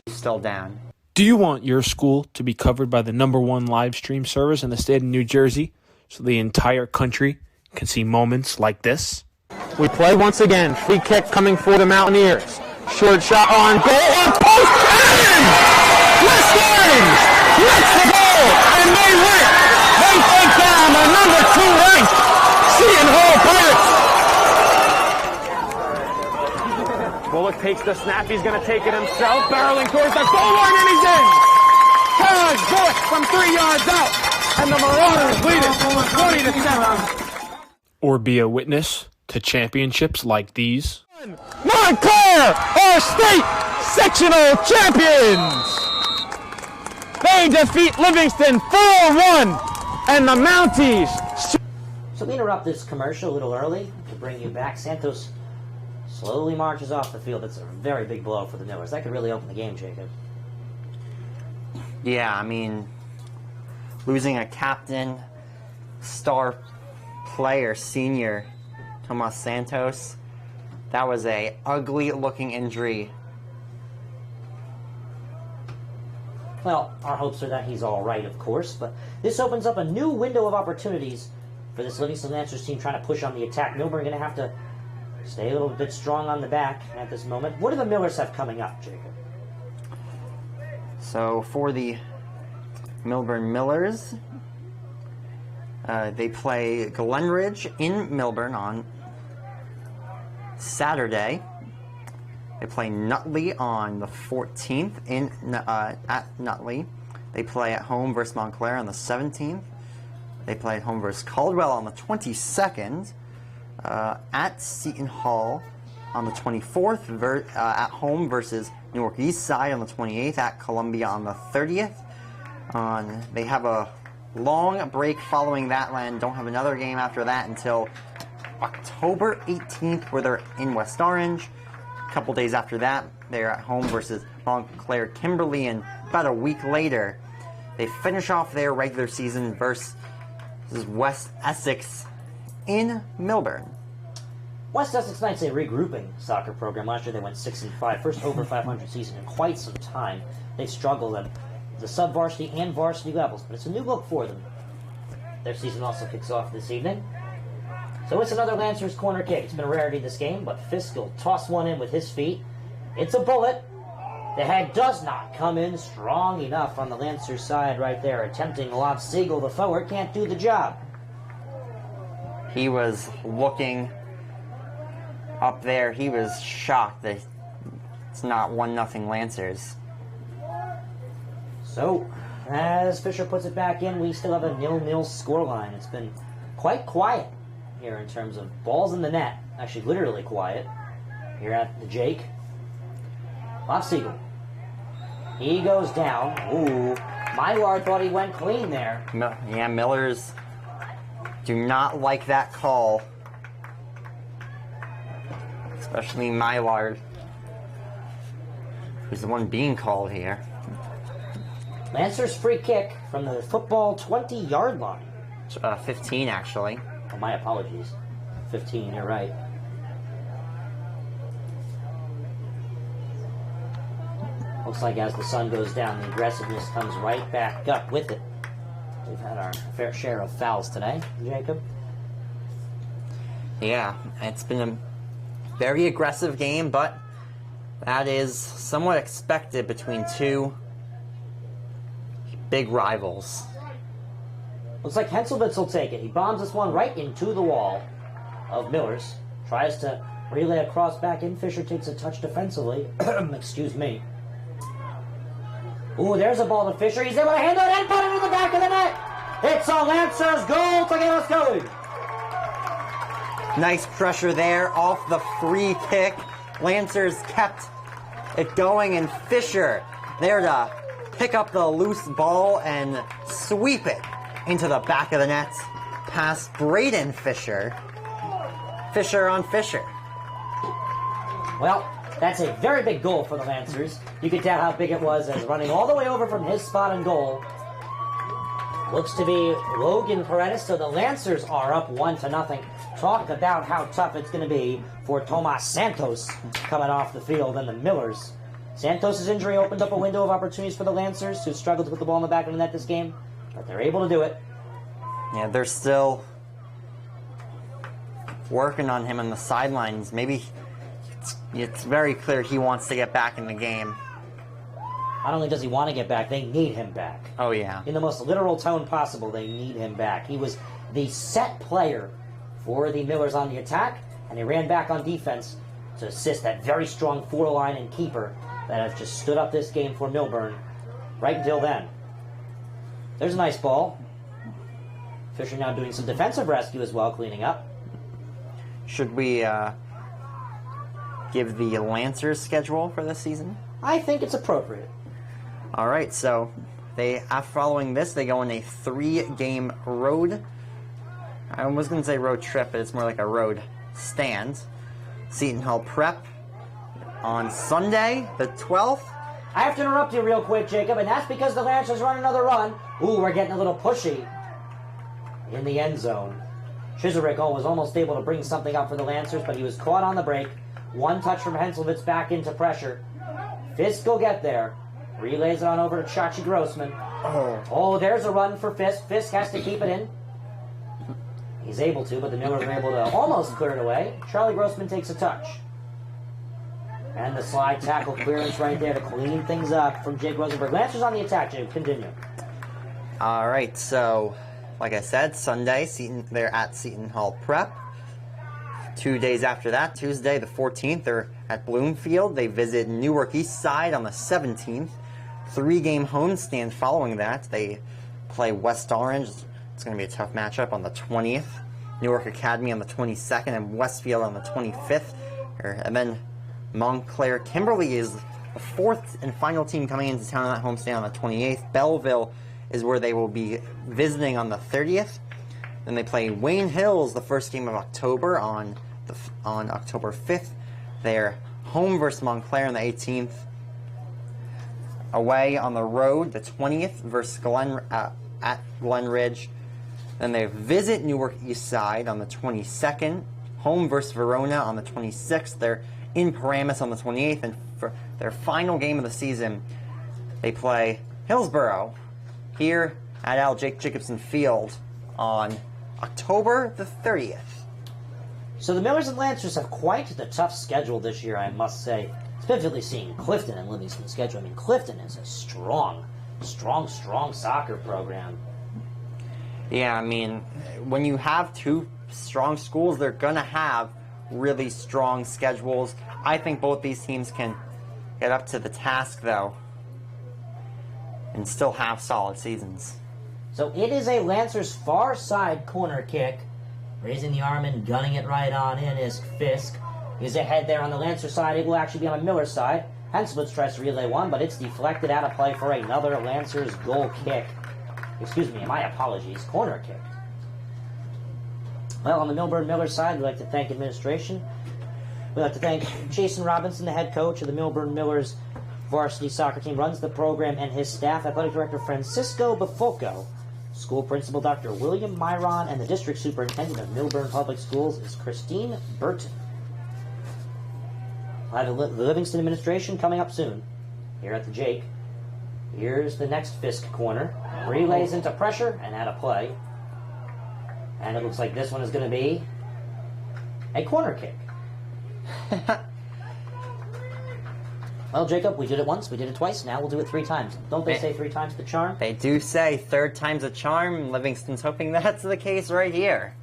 Still down. Do you want your school to be covered by the #1 live stream service in the state of New Jersey so the entire country can see moments like this? We play once again. Free kick coming for the Mountaineers. Short shot on goal. Up post and West Orange gets the goal, and they win. They take down the #2 ranked Seton Hall Pirates. Bullock takes the snap. He's going to take it himself. Barreling towards the goal line, and he's in. Charles Bullock from 3 yards out, and the Marauders lead it 20-7. Or be a witness to championships like these? Montclair are state sectional champions. They defeat Livingston 4-1, and the Mounties. So we interrupt this commercial a little early to bring you back. Santos slowly marches off the field. That's a very big blow for the Millers. That could really open the game, Jacob. Yeah, I mean, losing a captain, star player, senior, Tomas Santos, that was a ugly-looking injury. Well, our hopes are that he's all right, of course, but this opens up a new window of opportunities for this Livingston Lancers team trying to push on the attack. Millburn going to have to stay a little bit strong on the back at this moment. What do the Millers have coming up, Jacob? So for the Millburn Millers, they play Glenridge in Millburn on Saturday. They play Nutley on the 14th at Nutley. They play at home versus Montclair on the 17th. They play at home versus Caldwell on the 22nd. At Seton Hall on the 24th. At home versus Newark East Side on the 28th. At Columbia on the 30th. They have a long break following that and don't have another game after that until October 18th, where they're in West Orange. A couple days after that, they're at home versus Montclair Kimberly, and about a week later, they finish off their regular season versus West Essex in Millburn. West Essex Knights, a regrouping soccer program. Last year they went 6-5, first over 500 season in quite some time. They've struggled at the sub-varsity and varsity levels, but it's a new look for them. Their season also kicks off this evening. So it's another Lancers corner kick. It's been a rarity this game, but Fisk will toss one in with his feet. It's a bullet. The head does not come in strong enough on the Lancers side right there. Attempting Lob Siegel, the forward, can't do the job. He was looking up there. He was shocked that it's not 1-0 Lancers. So, as Fisher puts it back in, we still have a 0-0 scoreline. It's been quite quiet here in terms of balls in the net. Actually, literally quiet here at the Jake. Lob Siegel. He goes down. Ooh, Mylard thought he went clean there. Yeah, Millers do not like that call. Especially Mylard, who's the one being called here. Lancers free kick from the football 20-yard line. 15, actually. Oh, my apologies. 15, you're right. Looks like as the sun goes down, the aggressiveness comes right back up with it. We've had our fair share of fouls today, Jacob. Yeah, it's been a very aggressive game, but that is somewhat expected between two big rivals. Looks like Henselvitz will take it. He bombs this one right into the wall of Millers. Tries to relay across back in. Fisher takes a touch defensively. Excuse me. Ooh, there's a ball to Fisher. He's able to handle it and put it in the back of the net. It's a Lancers goal to get us going. Nice pressure there off the free kick. Lancers kept it going, and Fisher there to pick up the loose ball and sweep it into the back of the net past Braden Fisher. Fisher on Fisher. Well, that's a very big goal for the Lancers. You can tell how big it was as running all the way over from his spot in goal. Looks to be Logan Paredes, so the Lancers are up 1-0. Talk about how tough it's going to be for Tomas Santos coming off the field and the Millers. Santos' injury opened up a window of opportunities for the Lancers, who struggled to put the ball in the back of the net this game, but they're able to do it. Yeah, they're still working on him on the sidelines. Maybe it's very clear he wants to get back in the game. Not only does he want to get back, they need him back. Oh, yeah. In the most literal tone possible, they need him back. He was the set player for the Millers on the attack, and he ran back on defense to assist that very strong four-line and keeper that have just stood up this game for Millburn right until then. There's a nice ball. Fisher now doing some defensive rescue as well, cleaning up. Should we give the Lancers schedule for this season? I think it's appropriate. All right, so following this, they go on a 3-game road. I was going to say road trip, but it's more like a road stand. Seton Hall Prep on Sunday, the 12th. I have to interrupt you real quick, Jacob, and that's because the Lancers run another run. Ooh, we're getting a little pushy in the end zone. Chiserick was almost able to bring something up for the Lancers, but he was caught on the break. One touch from Henselvitz back into pressure. Fisk will get there. Relays it on over to Chachi Grossman. Oh, there's a run for Fisk. Fisk has to keep it in. He's able to, but the Millers are able to almost clear it away. Charlie Grossman takes a touch. And the slide tackle clearance right there to clean things up from Jake Rosenberg. Lancers on the attack, Jake. Continue. All right, so like I said, Sunday, they're at Seton Hall Prep. 2 days after that, Tuesday the 14th, they're at Bloomfield. They visit Newark East Side on the 17th. 3-game homestand following that. They play West Orange. It's going to be a tough matchup on the 20th. Newark Academy on the 22nd and Westfield on the 25th. And then Montclair Kimberly is the 4th and final team coming into town on that homestand on the 28th. Belleville is where they will be visiting on the 30th. Then they play Wayne Hills the first game of October on October 5th. They're home versus Montclair on the 18th. Away on the road the 20th versus at Glen Ridge. Then they visit Newark East Side on the 22nd. Home versus Verona on the 26th. They're in Paramus on the 28th. And for their final game of the season, they play Hillsborough here at Jacobson Field on October the 30th. So the Millers and Lancers have quite the tough schedule this year, I must say. Specifically seeing Clifton and Livingston's schedule. I mean, Clifton is a strong soccer program. Yeah, I mean, when you have two strong schools, they're going to have really strong schedules. I think both these teams can get up to the task, though, and still have solid seasons. So it is a Lancers far side corner kick. Raising the arm and gunning it right on in is Fisk. He's ahead there on the Lancer side. It will actually be on the Miller side. Henswitz tries to relay one, but it's deflected out of play for another Lancers goal kick. Excuse me, my apologies, corner kick. Well, on the Millburn Millers side, we'd like to thank administration. We'd like to thank Jason Robinson, the head coach of the Millburn Millers varsity soccer team, runs the program, and his staff, athletic director Francisco Bafulco, school principal Dr. William Myron, and the district superintendent of Millburn Public Schools is Christine Burton. We'll have the Livingston administration coming up soon here at the Jake. Here's the next Fisk corner. Relays into pressure and out of play. And it looks like this one is going to be a corner kick. Well, Jacob, we did it once, we did it twice, now we'll do it 3 times. Don't they say 3 times the charm? They do say 3rd time's a charm. Livingston's hoping that's the case right here.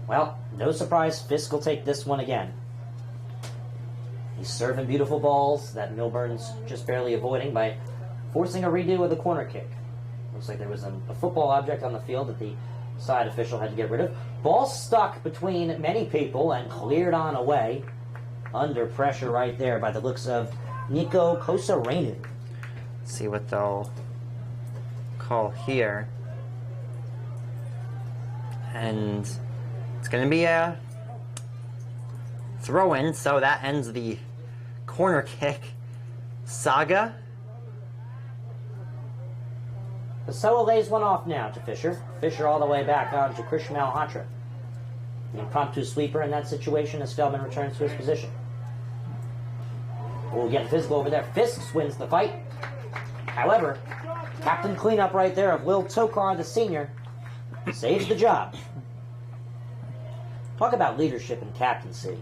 Well, no surprise, Fisk will take this one again. He's serving beautiful balls that Millburn's just barely avoiding by forcing a redo of the corner kick. Looks like there was a football object on the field that the side official had to get rid of. Ball stuck between many people and cleared on away. Under pressure right there by the looks of Nico Kosarenu. See what they'll call here. And it's going to be a throw-in, so that ends the corner kick saga. Pasoa lays one off now to Fisher. Fisher all the way back on to Krish Malhotra. An impromptu sweeper in that situation as Feldman returns to his position. We'll get physical over there. Fisk wins the fight. However, captain cleanup right there of Will Tokar, the senior, saves the job. Talk about leadership and captaincy.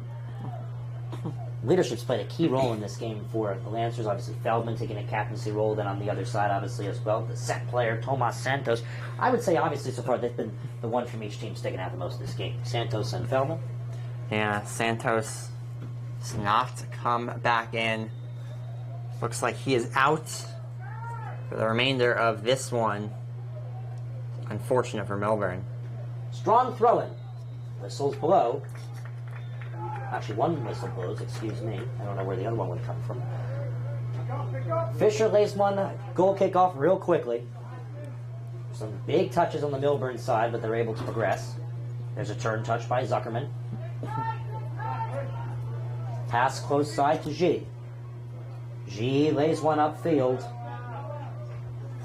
Leadership's played a key role in this game for the Lancers. Obviously, Feldman taking a captaincy role. Then on the other side, obviously, as well, the set player, Tomas Santos. I would say, obviously, so far, they've been the one from each team sticking out the most in this game. Santos and Feldman. Yeah, Santos does not come back in. Looks like he is out for the remainder of this one. Unfortunate for Millburn. Strong throw-in. Whistles blow. Actually, one whistle blows, excuse me. I don't know where the other one would come from. Fisher lays one goal kick off real quickly. Some big touches on the Millburn side, but they're able to progress. There's a turn touch by Zuckerman. Pass close side to G. G lays one upfield.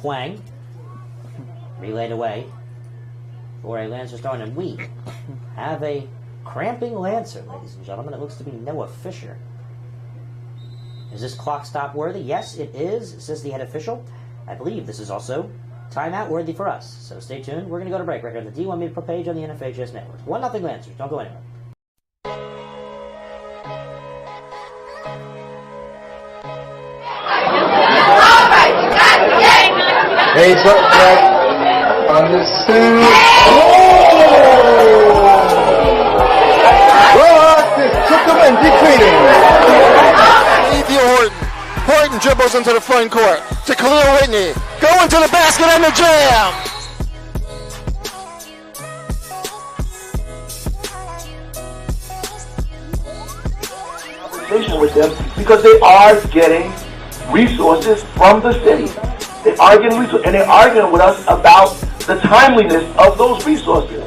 Huang. Relayed away for a Lancer start, and we have a cramping Lancer, ladies and gentlemen. It looks to be Noah Fisher. Is this clock stop worthy? Yes, it is, says the head official. I believe this is also timeout worthy for us. So stay tuned. We're going to go to break right here on the D1 Media page on the NFHS Network. 1-0 Lancers. Don't go anywhere. Hey, on the suit. Oh! dribbles into the front court to Khalil Whitney. Going to the basket and the jam. With them because they are getting resources from the city. They are getting resources, and they're arguing with us about the timeliness of those resources.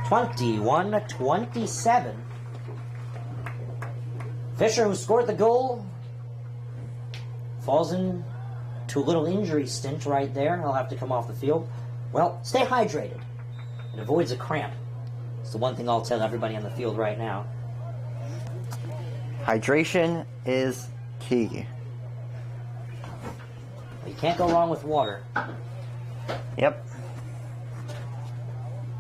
(21-27). Fisher, who scored the goal, falls into a little injury stint right there. He'll have to come off the field. Well, stay hydrated. It avoids a cramp. It's the one thing I'll tell everybody on the field right now. Hydration is key. You can't go wrong with water. Yep.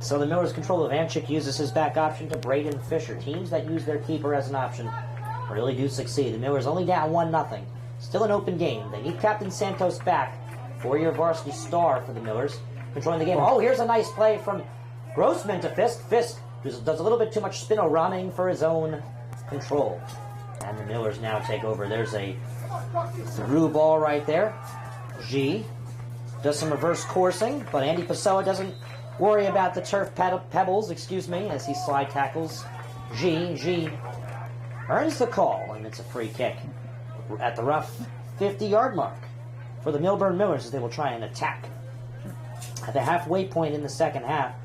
So the Millers control of Anchik uses his back option to Braden Fisher. Teams that use their keeper as an option really do succeed. The Millers only down 1-0. Still an open game. They need Captain Santos back. 4-year varsity star for the Millers. Controlling the game. Oh, here's a nice play from Grossman to Fisk. Fisk does a little bit too much spin-o-ramming for his own control. And the Millers now take over. There's a through ball right there. G does some reverse coursing, but Andy Pessoa doesn't worry about the turf pebbles, as he slide tackles. G earns the call, and it's a free kick at the rough 50-yard mark for the Millburn Millers as they will try and attack at the halfway point in the second half.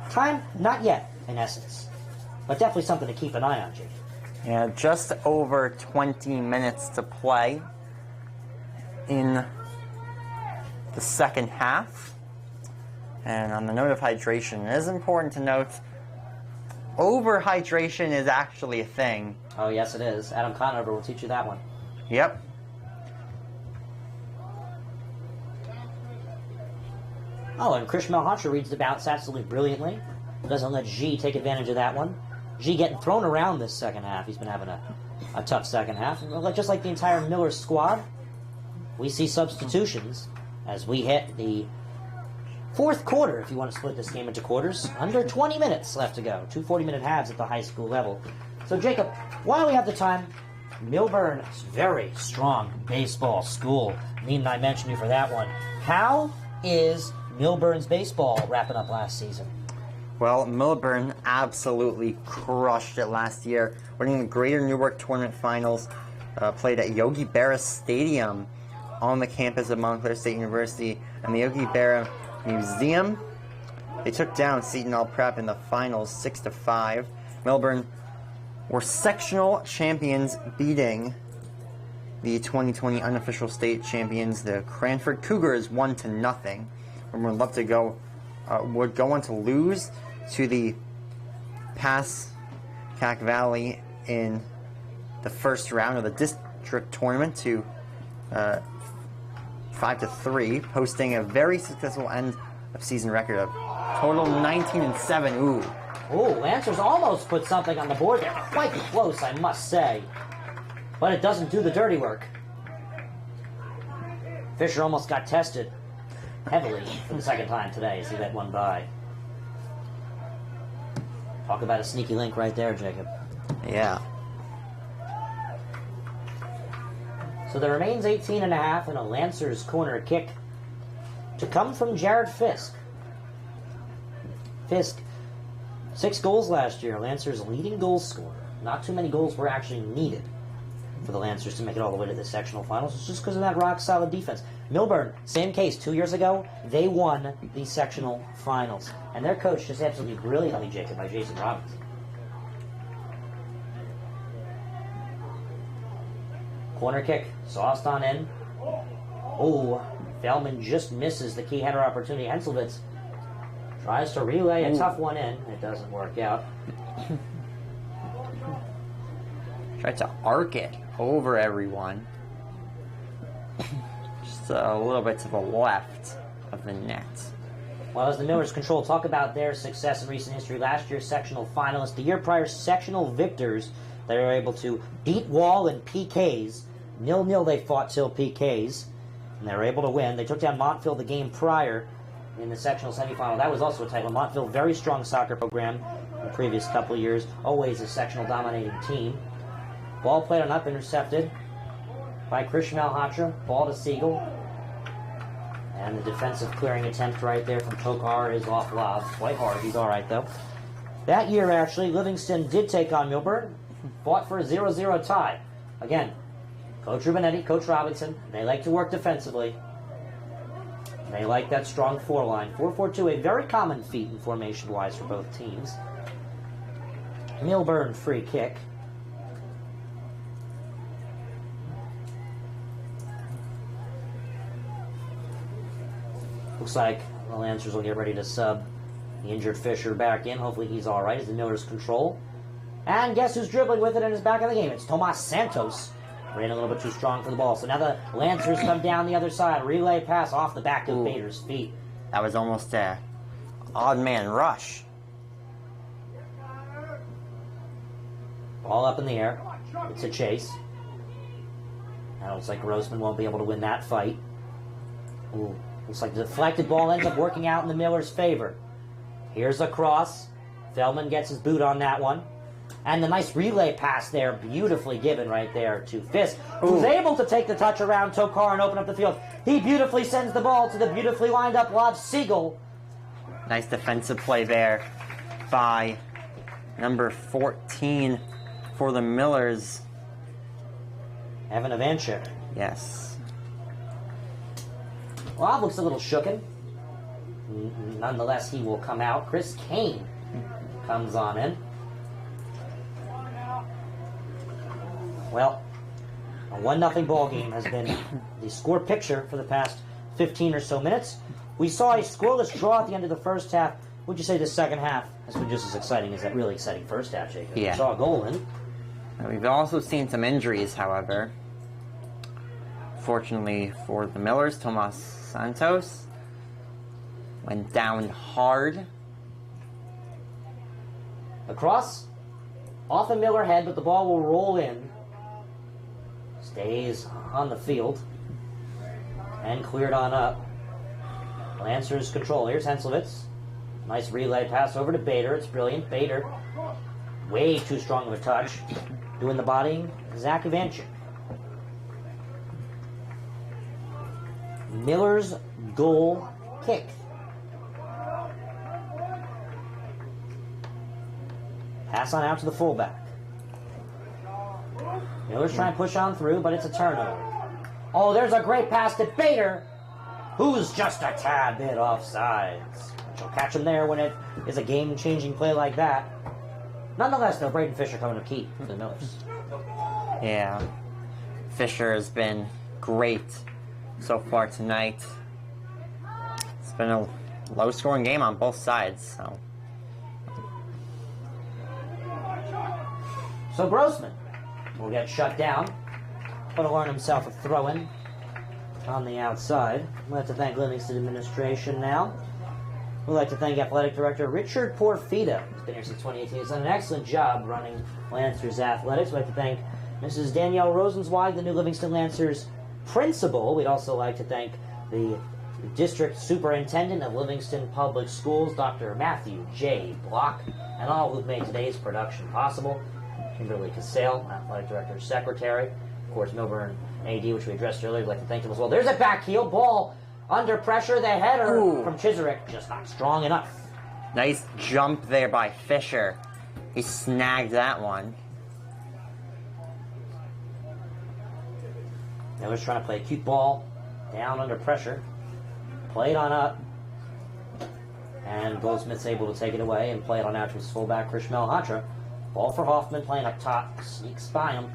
Time, not yet, in essence, but definitely something to keep an eye on, Jake. Yeah, just over 20 minutes to play in the second half. And on the note of hydration, it is important to note, overhydration is actually a thing. Oh, yes, it is. Adam Conover will teach you that one. Yep. Oh, and Krish Malhotra reads the bounce absolutely brilliantly. Doesn't let G take advantage of that one. G getting thrown around this second half. He's been having a tough second half. Just like the entire Miller squad, we see substitutions as we hit the fourth quarter, if you want to split this game into quarters. Under 20 minutes left to go. 2 40-minute halves at the high school level. So, Jacob, while we have the time, Millburn is very strong baseball school. Need I mention you for that one. How is Millburn's baseball wrapping up last season? Well, Millburn absolutely crushed it last year, winning the Greater Newark Tournament Finals, played at Yogi Berra Stadium on the campus of Montclair State University, and the Yogi Berra Museum. They took down Seton Hall Prep in the finals 6-5. Millburn were sectional champions, beating the 2020 unofficial state champions, the Cranford Cougars, 1-0. And would love to go, would go on to lose to the Pascack Valley in the first round of the district tournament to 5-3, posting a very successful end of season record of total 19-7. Ooh. Ooh, Lancers almost put something on the board there. Quite close, I must say. But it doesn't do the dirty work. Fisher almost got tested heavily for the second time today as he let one by. Talk about a sneaky link right there, Jacob. Yeah. So there remains 18.5 and a Lancers corner kick to come from Jared Fisk. Fisk, 6 goals last year. Lancers leading goal scorer. Not too many goals were actually needed for the Lancers to make it all the way to the sectional finals. It's just because of that rock-solid defense. Millburn, same case. 2 years ago, they won the sectional finals. And their coach just absolutely brilliantly, Jacob, by Jason Robbins. Corner kick, sauced on in. Oh, Feldman just misses the key header opportunity. Henselwitz tries to relay a tough one in. It doesn't work out. Tried to arc it over everyone. Just a little bit to the left of the net. Well, as the Millers control, talk about their success in recent history. Last year's sectional finalists, the year prior sectional victors. They were able to beat Wall in PKs. 0-0 they fought till PKs, and they were able to win. They took down Montville the game prior in the sectional semifinal. That was also a tight one. Montville, very strong soccer program in the previous couple of years. Always a sectional dominating team. Ball played on up, intercepted by Krishna Malhotra. Ball to Siegel. And the defensive clearing attempt right there from Tokar is off lob. Quite hard. He's all right, though. That year, actually, Livingston did take on Millburn. Fought for a 0-0 tie. Again, Coach Rubinetti, Coach Robinson, they like to work defensively. They like that strong four-line. 4-4-2, a very common feat in formation-wise for both teams. Millburn free kick. Looks like the Lancers will get ready to sub the injured Fisher back in. Hopefully he's all right as the Millers control. And guess who's dribbling with it and is back in the game? It's Tomas Santos. Ran a little bit too strong for the ball. So now the Lancers come down the other side. Relay pass off the back of Bader's feet. That was almost a odd man rush. Ball up in the air. It's a chase. Now it looks like Grossman won't be able to win that fight. Ooh. Looks like the deflected ball ends up working out in the Millers' favor. Here's a cross. Feldman gets his boot on that one. And the nice relay pass there, beautifully given right there to Fisk, who's able to take the touch around Tokar and open up the field. He beautifully sends the ball to the beautifully lined up lob Siegel. Nice defensive play there by number 14 for the Millers. Evan Avanchik. Yes. Lob looks a little shooken. Nonetheless, he will come out. Chris Kane comes on in. Well, a 1-0 ball game has been the score picture for the past 15 or so minutes. We saw a scoreless draw at the end of the first half. Would you say the second half has been just as exciting as that really exciting first half, Jacob? Yeah. We saw a goal in. We've also seen some injuries, however. Fortunately for the Millers, Tomas Santos went down hard. The cross off the Miller head, but the ball will roll in. Stays on the field and cleared on up. Lancers control. Here's Henselwitz. Nice relay pass over to Bader. It's brilliant. Bader, way too strong of a touch. Doing the bodying, Zach Ivanchik. Miller's goal kick. Pass on out to the fullback. Miller's trying to push on through, but it's a turnover. Oh, there's a great pass to Bader, who's just a tad bit offsides. She'll catch him there when it is a game-changing play like that. Nonetheless, though, Braden Fisher coming to keep for the Millers. Yeah. Fisher has been great so far tonight. It's been a low-scoring game on both sides. So Grossman will get shut down. Going to learn himself a throw-in on the outside. We'd like to thank Livingston administration now. We'd like to thank Athletic Director Richard Porfida. He's been here since 2018. He's done an excellent job running Lancers athletics. We'd like to thank Mrs. Danielle Rosenzweig, the new Livingston Lancers principal. We'd also like to thank the District Superintendent of Livingston Public Schools, Dr. Matthew J. Block, and all who've made today's production possible. Kimberly Cassell, Athletic Director Secretary. Of course, Millburn AD, which we addressed earlier. We'd like to thank him as well. There's a back heel ball under pressure. The header from Chisarick just not strong enough. Nice jump there by Fisher. He snagged that one. Miller's trying to play a cute ball down under pressure. Played on up. And Goldsmith's able to take it away and play it on out to his fullback, Krish Malhotra. Ball for Hoffman playing up top. Sneaks by him.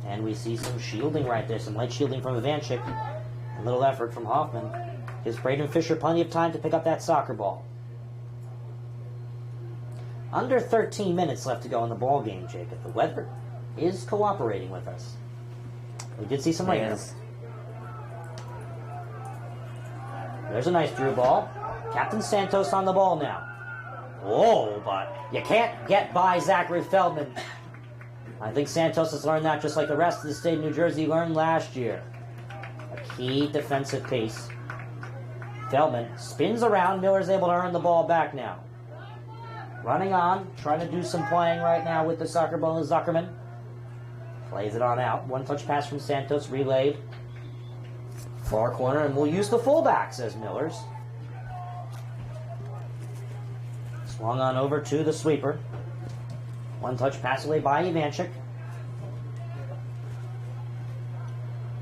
And we see some shielding right there. Some light shielding from Ivanchik. A little effort from Hoffman. Gives Braden Fisher plenty of time to pick up that soccer ball. Under 13 minutes left to go in the ball game, Jacob. The weather is cooperating with us. We did see some rain. There's a nice through ball. Captain Santos on the ball now. Oh, but you can't get by Zachary Feldman. I think Santos has learned that just like the rest of the state of New Jersey learned last year. A key defensive piece. Feldman spins around. Miller's able to earn the ball back now. Running on, trying to do some playing right now with the soccer ball is Zuckerman. Plays it on out. One touch pass from Santos, relayed. Far corner, and we'll use the fullback, says Millers. Swung on over to the sweeper. One touch pass away by Ivanchik.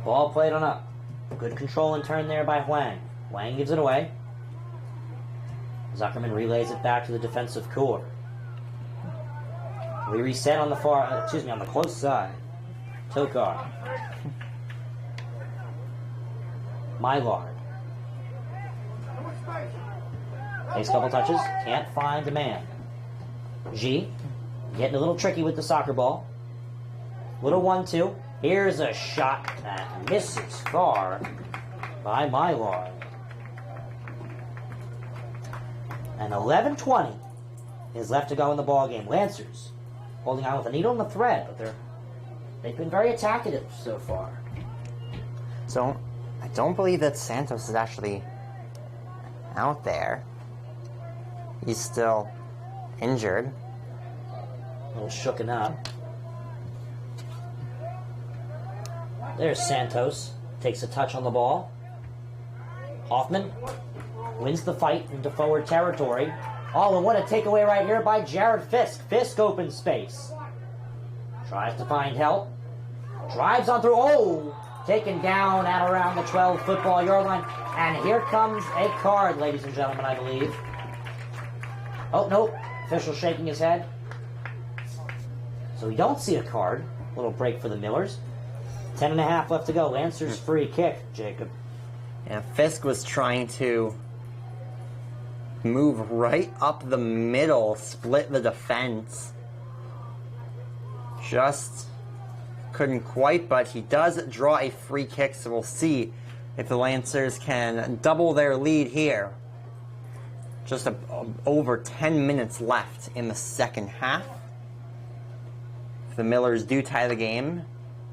Ball played on up. Good control and turn there by Huang. Huang gives it away. Zuckerman relays it back to the defensive core. We reset on the on the close side. Tokar. Mylard. Takes a couple touches. Can't find a man. G. Getting a little tricky with the soccer ball. Little 1-2. Here's a shot that misses far by Mylard. And 11:20 is left to go in the ball game. Lancers holding on with a needle and a thread, but they've been very attackative so far. So I don't believe that Santos is actually out there. He's still injured. A little shooken up. There's Santos. Takes a touch on the ball. Hoffman wins the fight into forward territory. Oh, and what a takeaway right here by Jared Fisk. Fisk opens space. Tries to find help. Drives on through. Oh! Taken down at around the 12 football yard line. And here comes a card, ladies and gentlemen, I believe. Oh, no. Official shaking his head. So we don't see a card. Little break for the Millers. 10.5 left to go. Lancers free kick, Jacob. Yeah, Fisk was trying to move right up the middle, split the defense. Just couldn't quite, but he does draw a free kick, so we'll see if the Lancers can double their lead here. Just over 10 minutes left in the second half. If the Millers do tie the game,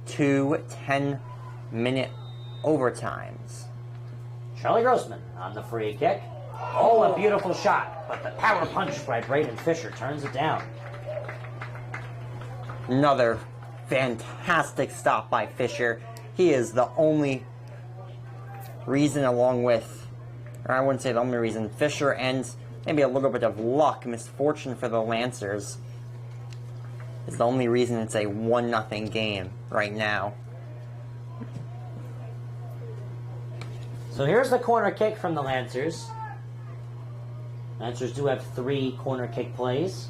2 10-minute overtimes. Charlie Grossman on the free kick. Oh, a beautiful shot, but the power punch by Braden Fisher turns it down. Another fantastic stop by Fisher. He is the only reason, along with, or I wouldn't say the only reason, Fisher and maybe a little bit of luck, misfortune for the Lancers, is the only reason it's a 1-0 game right now. So here's the corner kick from the Lancers. Lancers do have 3 corner kick plays.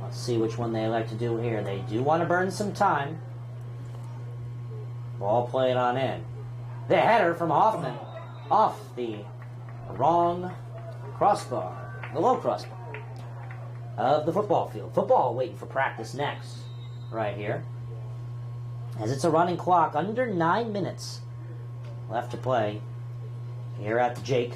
Let's see which one they like to do here. They do want to burn some time. Ball played on in. The header from Hoffman off the wrong crossbar, the low crossbar of the football field. Football waiting for practice next, right here. As it's a running clock, under 9 minutes left to play here at the Jake.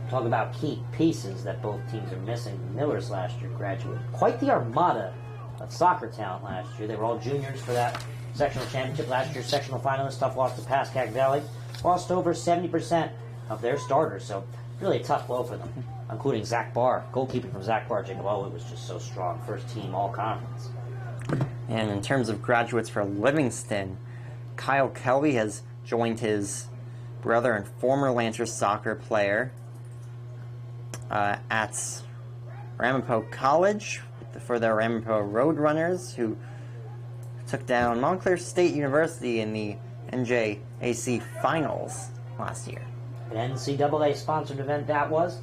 Talk about key pieces that both teams are missing. The Millers last year graduated quite the armada of soccer talent last year. They were all juniors for that sectional championship. Last year's sectional finalists, tough loss to Pascack Valley. Lost over 70% of their starters, so really a tough blow for them, including Zach Barr. Goalkeeping from Zach Barr, Jacob, oh, it was just so strong. First team all conference. And in terms of graduates for Livingston, Kyle Kelly has joined his brother and former Lancers soccer player at Ramapo College for the Ramapo Roadrunners, who took down Montclair State University in the NJAC Finals last year. An NCAA-sponsored event that was.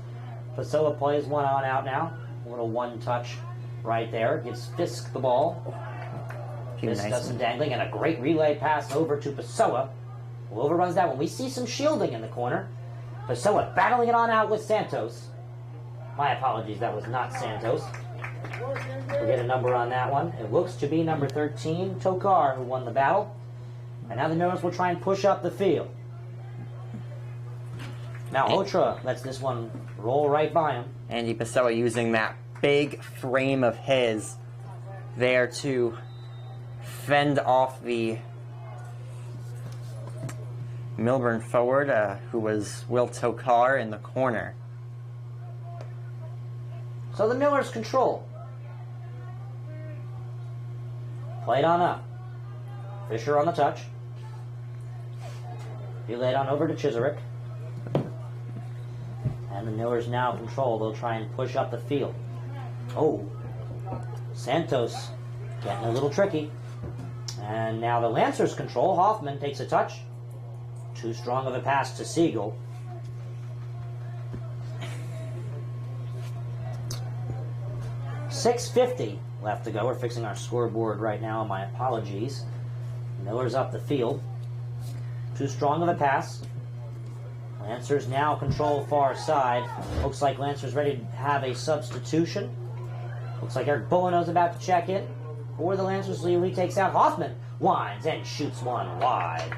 Passoa plays one on out now. A little one-touch right there. Gives Fisk the ball. Fisk does some dangling and a great relay pass over to Passoa, who overruns that one. We see some shielding in the corner. Passoa battling it on out with Santos. My apologies, that was not Santos. We'll get a number on that one. It looks to be number 13, Tokar, who won the battle. And now the Millers will try and push up the field. Now Hotra lets this one roll right by him. Andy Pessoa using that big frame of his there to fend off the Millburn forward, who was Will Tokar in the corner. So the Millers control. Played on up. Fisher on the touch. He laid on over to Chisarick. And the Millers now control. They'll try and push up the field. Oh. Santos getting a little tricky. And now the Lancers control. Hoffman takes a touch. Too strong of a pass to Siegel. .650 left to go. We're fixing our scoreboard right now. My apologies. Miller's up the field. Too strong of a pass. Lancers now control far side. Looks like Lancers ready to have a substitution. Looks like Eric Bullino's about to check in. For the Lancers, Lee takes out Hoffman. Winds and shoots one wide.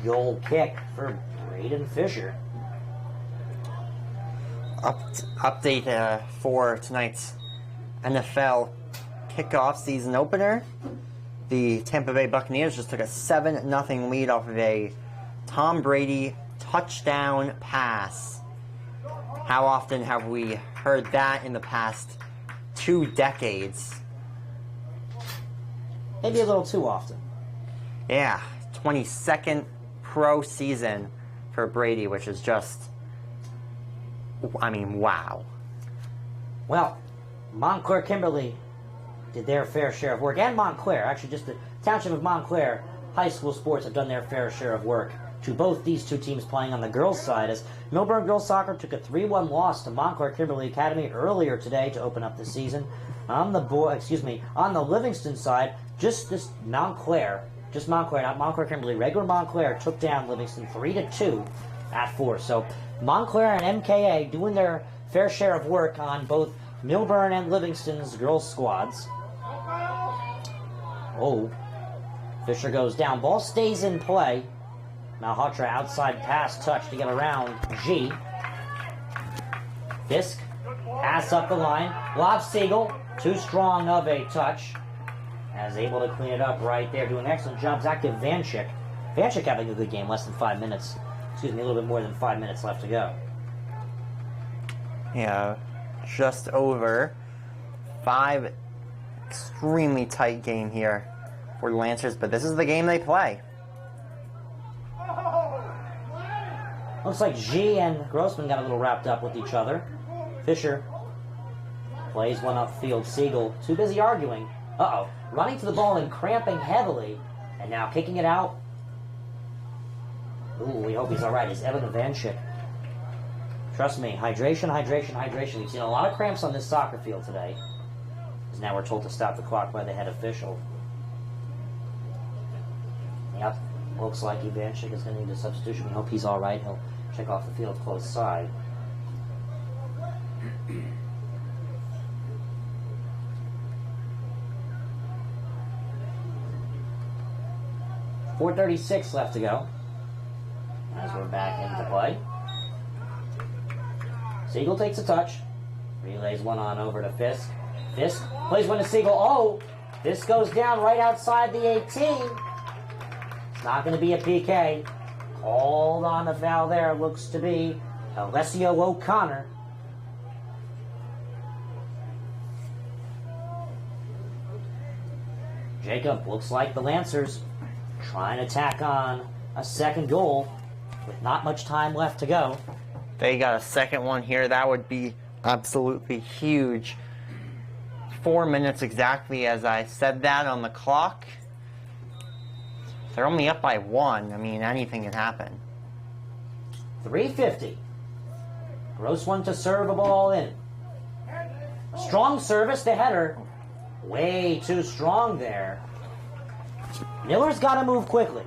Goal kick for Braden Fisher. Update for tonight's NFL kickoff season opener. The Tampa Bay Buccaneers just took a 7-0 lead off of a Tom Brady touchdown pass. How often have we heard that in the past 2 decades? Maybe a little too often. Yeah, 22nd pro season for Brady, which is just, I mean, wow. Well, Montclair Kimberly did their fair share of work, and Montclair, actually just the township of Montclair high school sports have done their fair share of work to both these two teams playing on the girls' side, as Millburn Girls Soccer took a 3-1 loss to Montclair Kimberly Academy earlier today to open up the season. On the on the Livingston side, just Montclair, not Montclair Kimberly, regular Montclair took down Livingston 3-2 at 4. So Montclair and MKA doing their fair share of work on both Millburn and Livingston's girls' squads. Oh, Fisher goes down. Ball stays in play. Malhotra outside pass touch to get around G. Fisk, pass up the line. Lob Siegel, too strong of a touch. As able to clean it up right there. Doing an excellent job. Zachary Vanchik. Vanchik having a good game, less than 5 minutes. Excuse me, a little bit more than 5 minutes left to go. Yeah, just over 5. Extremely tight game here for the Lancers, but this is the game they play. Looks like G and Grossman got a little wrapped up with each other. Fisher plays one upfield. Siegel too busy arguing. Uh-oh. Running to the ball and cramping heavily. And now kicking it out. Ooh, we hope he's all right. It's Evan Ivanchik. Trust me, hydration, hydration, hydration. We've seen a lot of cramps on this soccer field today. Because now we're told to stop the clock by the head official. Yep. Looks like Ivanchik is going to need a substitution. We hope he's all right. He'll check off the field close side. .436 left to go as we're back into play. Siegel takes a touch. Relays one on over to Fisk. Fisk plays one to Siegel. Oh! Fisk goes down right outside the 18. It's not going to be a PK. Called on the foul there. Looks to be Alessio O'Connor. Jacob, looks like the Lancers trying to tack on a second goal with not much time left to go. They got a second one here. That would be absolutely huge. 4 minutes exactly as I said that on the clock. They're only up by 1. I mean, anything can happen. 3:50. Gross one to serve a ball in. Strong service, the header. Way too strong there. Miller's got to move quickly.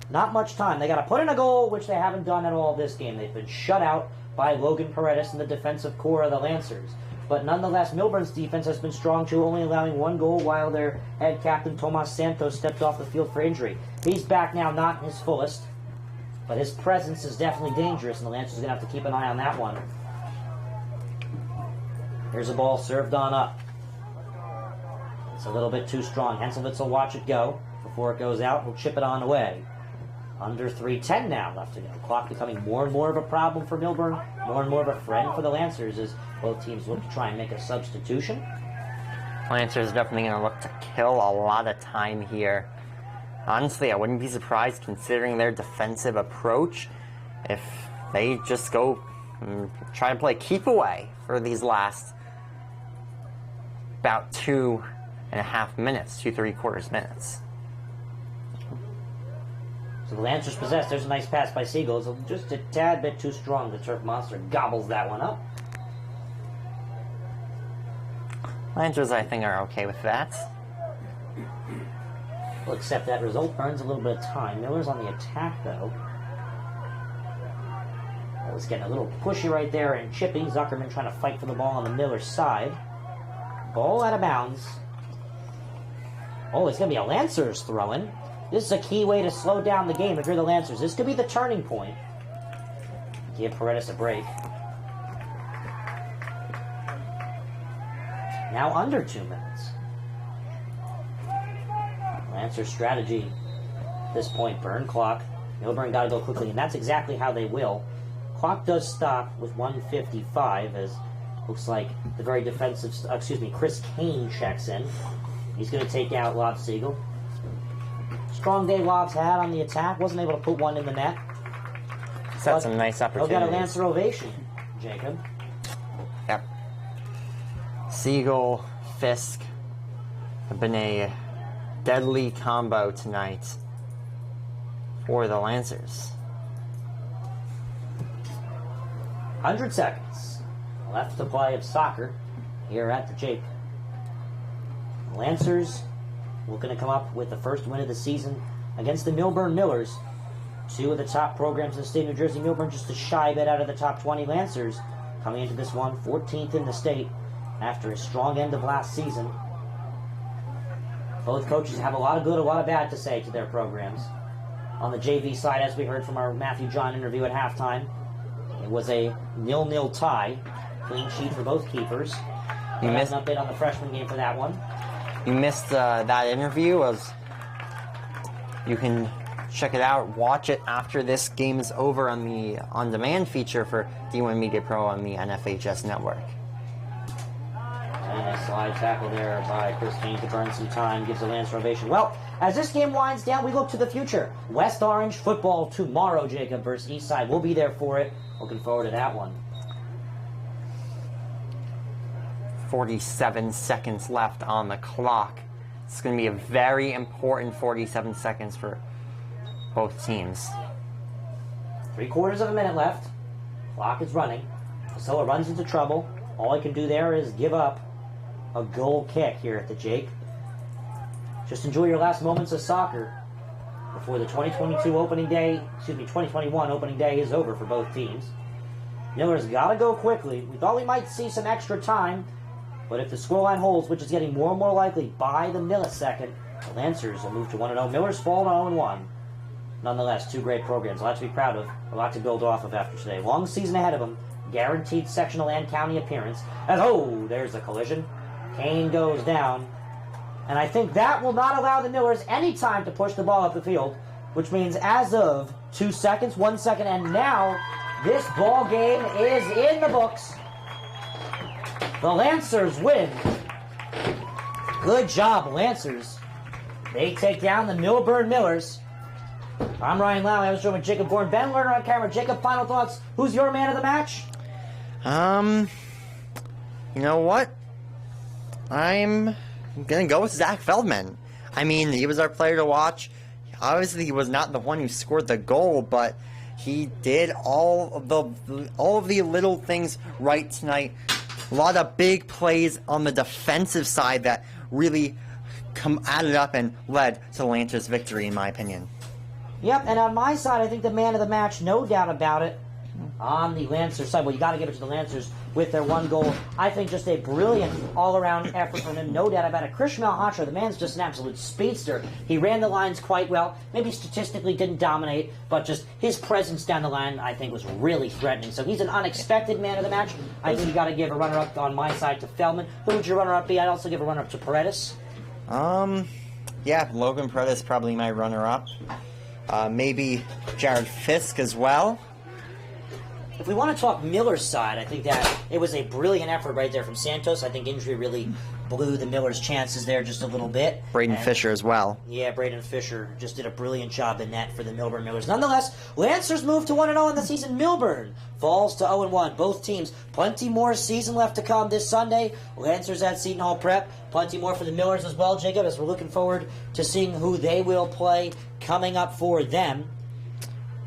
Not much time. They got to put in a goal, which they haven't done at all this game. They've been shut out by Logan Paredes and the defensive core of the Lancers. But nonetheless, Millburn's defense has been strong too, only allowing 1 goal while their head captain Tomas Santos stepped off the field for injury. He's back now, not his fullest, but his presence is definitely dangerous, and the Lancers are going to have to keep an eye on that one. Here's a ball served on up. It's a little bit too strong. Henselwitz will watch it go. Before it goes out, he'll chip it on away. Under 3:10 now left to go. Clock becoming more and more of a problem for Millburn, more and more of a friend for the Lancers as both teams look to try and make a substitution. Lancers definitely going to look to kill a lot of time here. Honestly, I wouldn't be surprised considering their defensive approach if they just go and try to play keep away for these last about 2.5 minutes, 2 3/4 minutes. So the Lancers possess. There's a nice pass by Siegel. It's just a tad bit too strong. The Turf Monster gobbles that one up. Lancers, I think, are okay with that. We'll accept that result. Burns a little bit of time. Miller's on the attack, though. Oh, it's getting a little pushy right there and chipping. Zuckerman trying to fight for the ball on the Miller side. Ball out of bounds. Oh, it's going to be a Lancers throw-in. This is a key way to slow down the game if you're the Lancers. This could be the turning point. Give Paredes a break. Now under 2 minutes. Lancers strategy at this point. Burn clock. Millburn got to go quickly, and that's exactly how they will. Clock does stop with 1:55 as looks like the very defensive, Chris Kane checks in. He's going to take out Lobsiegel. Strong day Lobs had on the attack. Wasn't able to put one in the net. That's some nice opportunities. He'll get a Lancer ovation, Jacob. Yep. Siegel, Fisk have been a deadly combo tonight for the Lancers. 100 seconds left to play of soccer here at the Jake. Lancers looking to come up with the first win of the season against the Millburn Millers. 2 of the top programs in the state of New Jersey. Millburn just a shy bit out of the top 20. Lancers coming into this one 14th in the state after a strong end of last season. Both coaches have a lot of good, a lot of bad to say to their programs. On the JV side, as we heard from our Matthew John interview at halftime, it was a 0-0 tie. Clean sheet for both keepers. You missed an update on the freshman game for that one. You missed that interview. You can check it out, watch it after this game is over on the on-demand feature for D1 Media Pro on the NFHS Network. And a slide tackle there by Chris Kane to burn some time, gives a Lancer ovation. Well, as this game winds down, we look to the future. West Orange football tomorrow, Jacob, versus Eastside. We'll be there for it. Looking forward to that one. 47 seconds left on the clock. It's going to be a very important 47 seconds for both teams. 3/4 of a minute left. Clock is running. Priscilla runs into trouble. All he can do there is give up a goal kick here at the Jake. Just enjoy your last moments of soccer before the 2021 opening day is over for both teams. Miller's got to go quickly. We thought we might see some extra time, but if the scoreline holds, which is getting more and more likely by the millisecond, the Lancers will move to 1-0. Millers fall to 0-1. Nonetheless, 2 great programs. A lot to be proud of, a lot to build off of after today. Long season ahead of them. Guaranteed sectional and county appearance. There's a collision. Kane goes down. And I think that will not allow the Millers any time to push the ball up the field, which means as of 2 seconds, 1 second, and now this ball game is in the books. The Lancers win. Good job, Lancers. They take down the Millburn Millers. I'm Ryan Lowy. I was joined with Jacob Goren. Ben Lerner on camera. Jacob, final thoughts. Who's your man of the match? You know what? I'm going to go with Zach Feldman. I mean, he was our player to watch. Obviously, he was not the one who scored the goal, but he did all of the little things right tonight. A lot of big plays on the defensive side that really added up and led to the Lancers' victory, in my opinion. Yep, and on my side, I think the man of the match, no doubt about it, on the Lancers side. Well, you got to give it to the Lancers. with their one goal. I think just a brilliant all-around effort from him, no doubt about it. Krishmael Hacha, the man's just an absolute speedster. He ran the lines quite well. Maybe statistically didn't dominate, but just his presence down the line, I think, was really threatening. So he's an unexpected man of the match. I think you got to give a runner-up on my side to Feldman. Who would your runner-up be? I'd also give a runner-up to Paredes. Yeah, Logan Paredes probably my runner-up. Maybe Jared Fisk as well. If we want to talk Miller's side, I think that it was a brilliant effort right there from Santos. I think injury really blew the Millers' chances there just a little bit. Braden Fisher as well. Yeah, Braden Fisher just did a brilliant job in net for the Millburn Millers. Nonetheless, Lancers moved to 1-0 in the season. Millburn falls to 0-1. Both teams, plenty more season left to come this Sunday. Lancers at Seton Hall Prep. Plenty more for the Millers as well, Jacob, as we're looking forward to seeing who they will play coming up for them.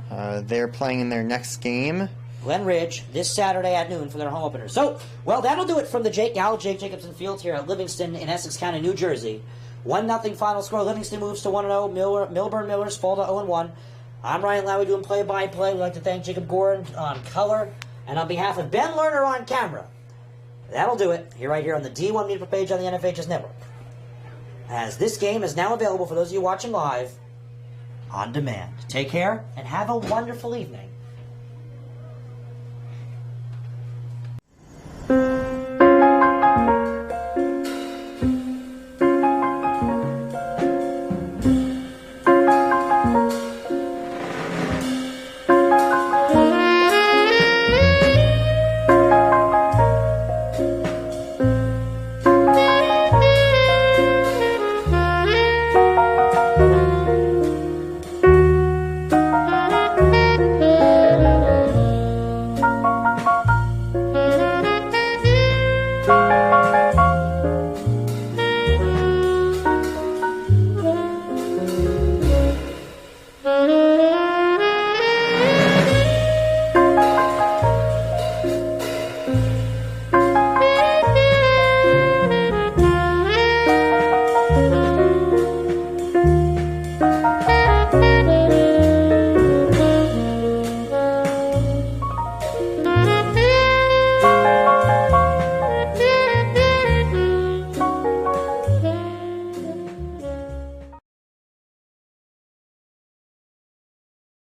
They're playing in their next game. Glen Ridge this Saturday at noon for their home opener. So, well, that'll do it from the Jake Jacobson Field here at Livingston in Essex County, New Jersey. 1-0 final score. Livingston moves to 1-0. Millburn Millers fall to 0-1. I'm Ryan Lowy doing play-by-play. We'd like to thank Jacob Goren on color. And on behalf of Ben Lerner on camera, that'll do it right here on the D1 Media page on the NFHS Network. As this game is now available for those of you watching live on demand. Take care and have a wonderful evening.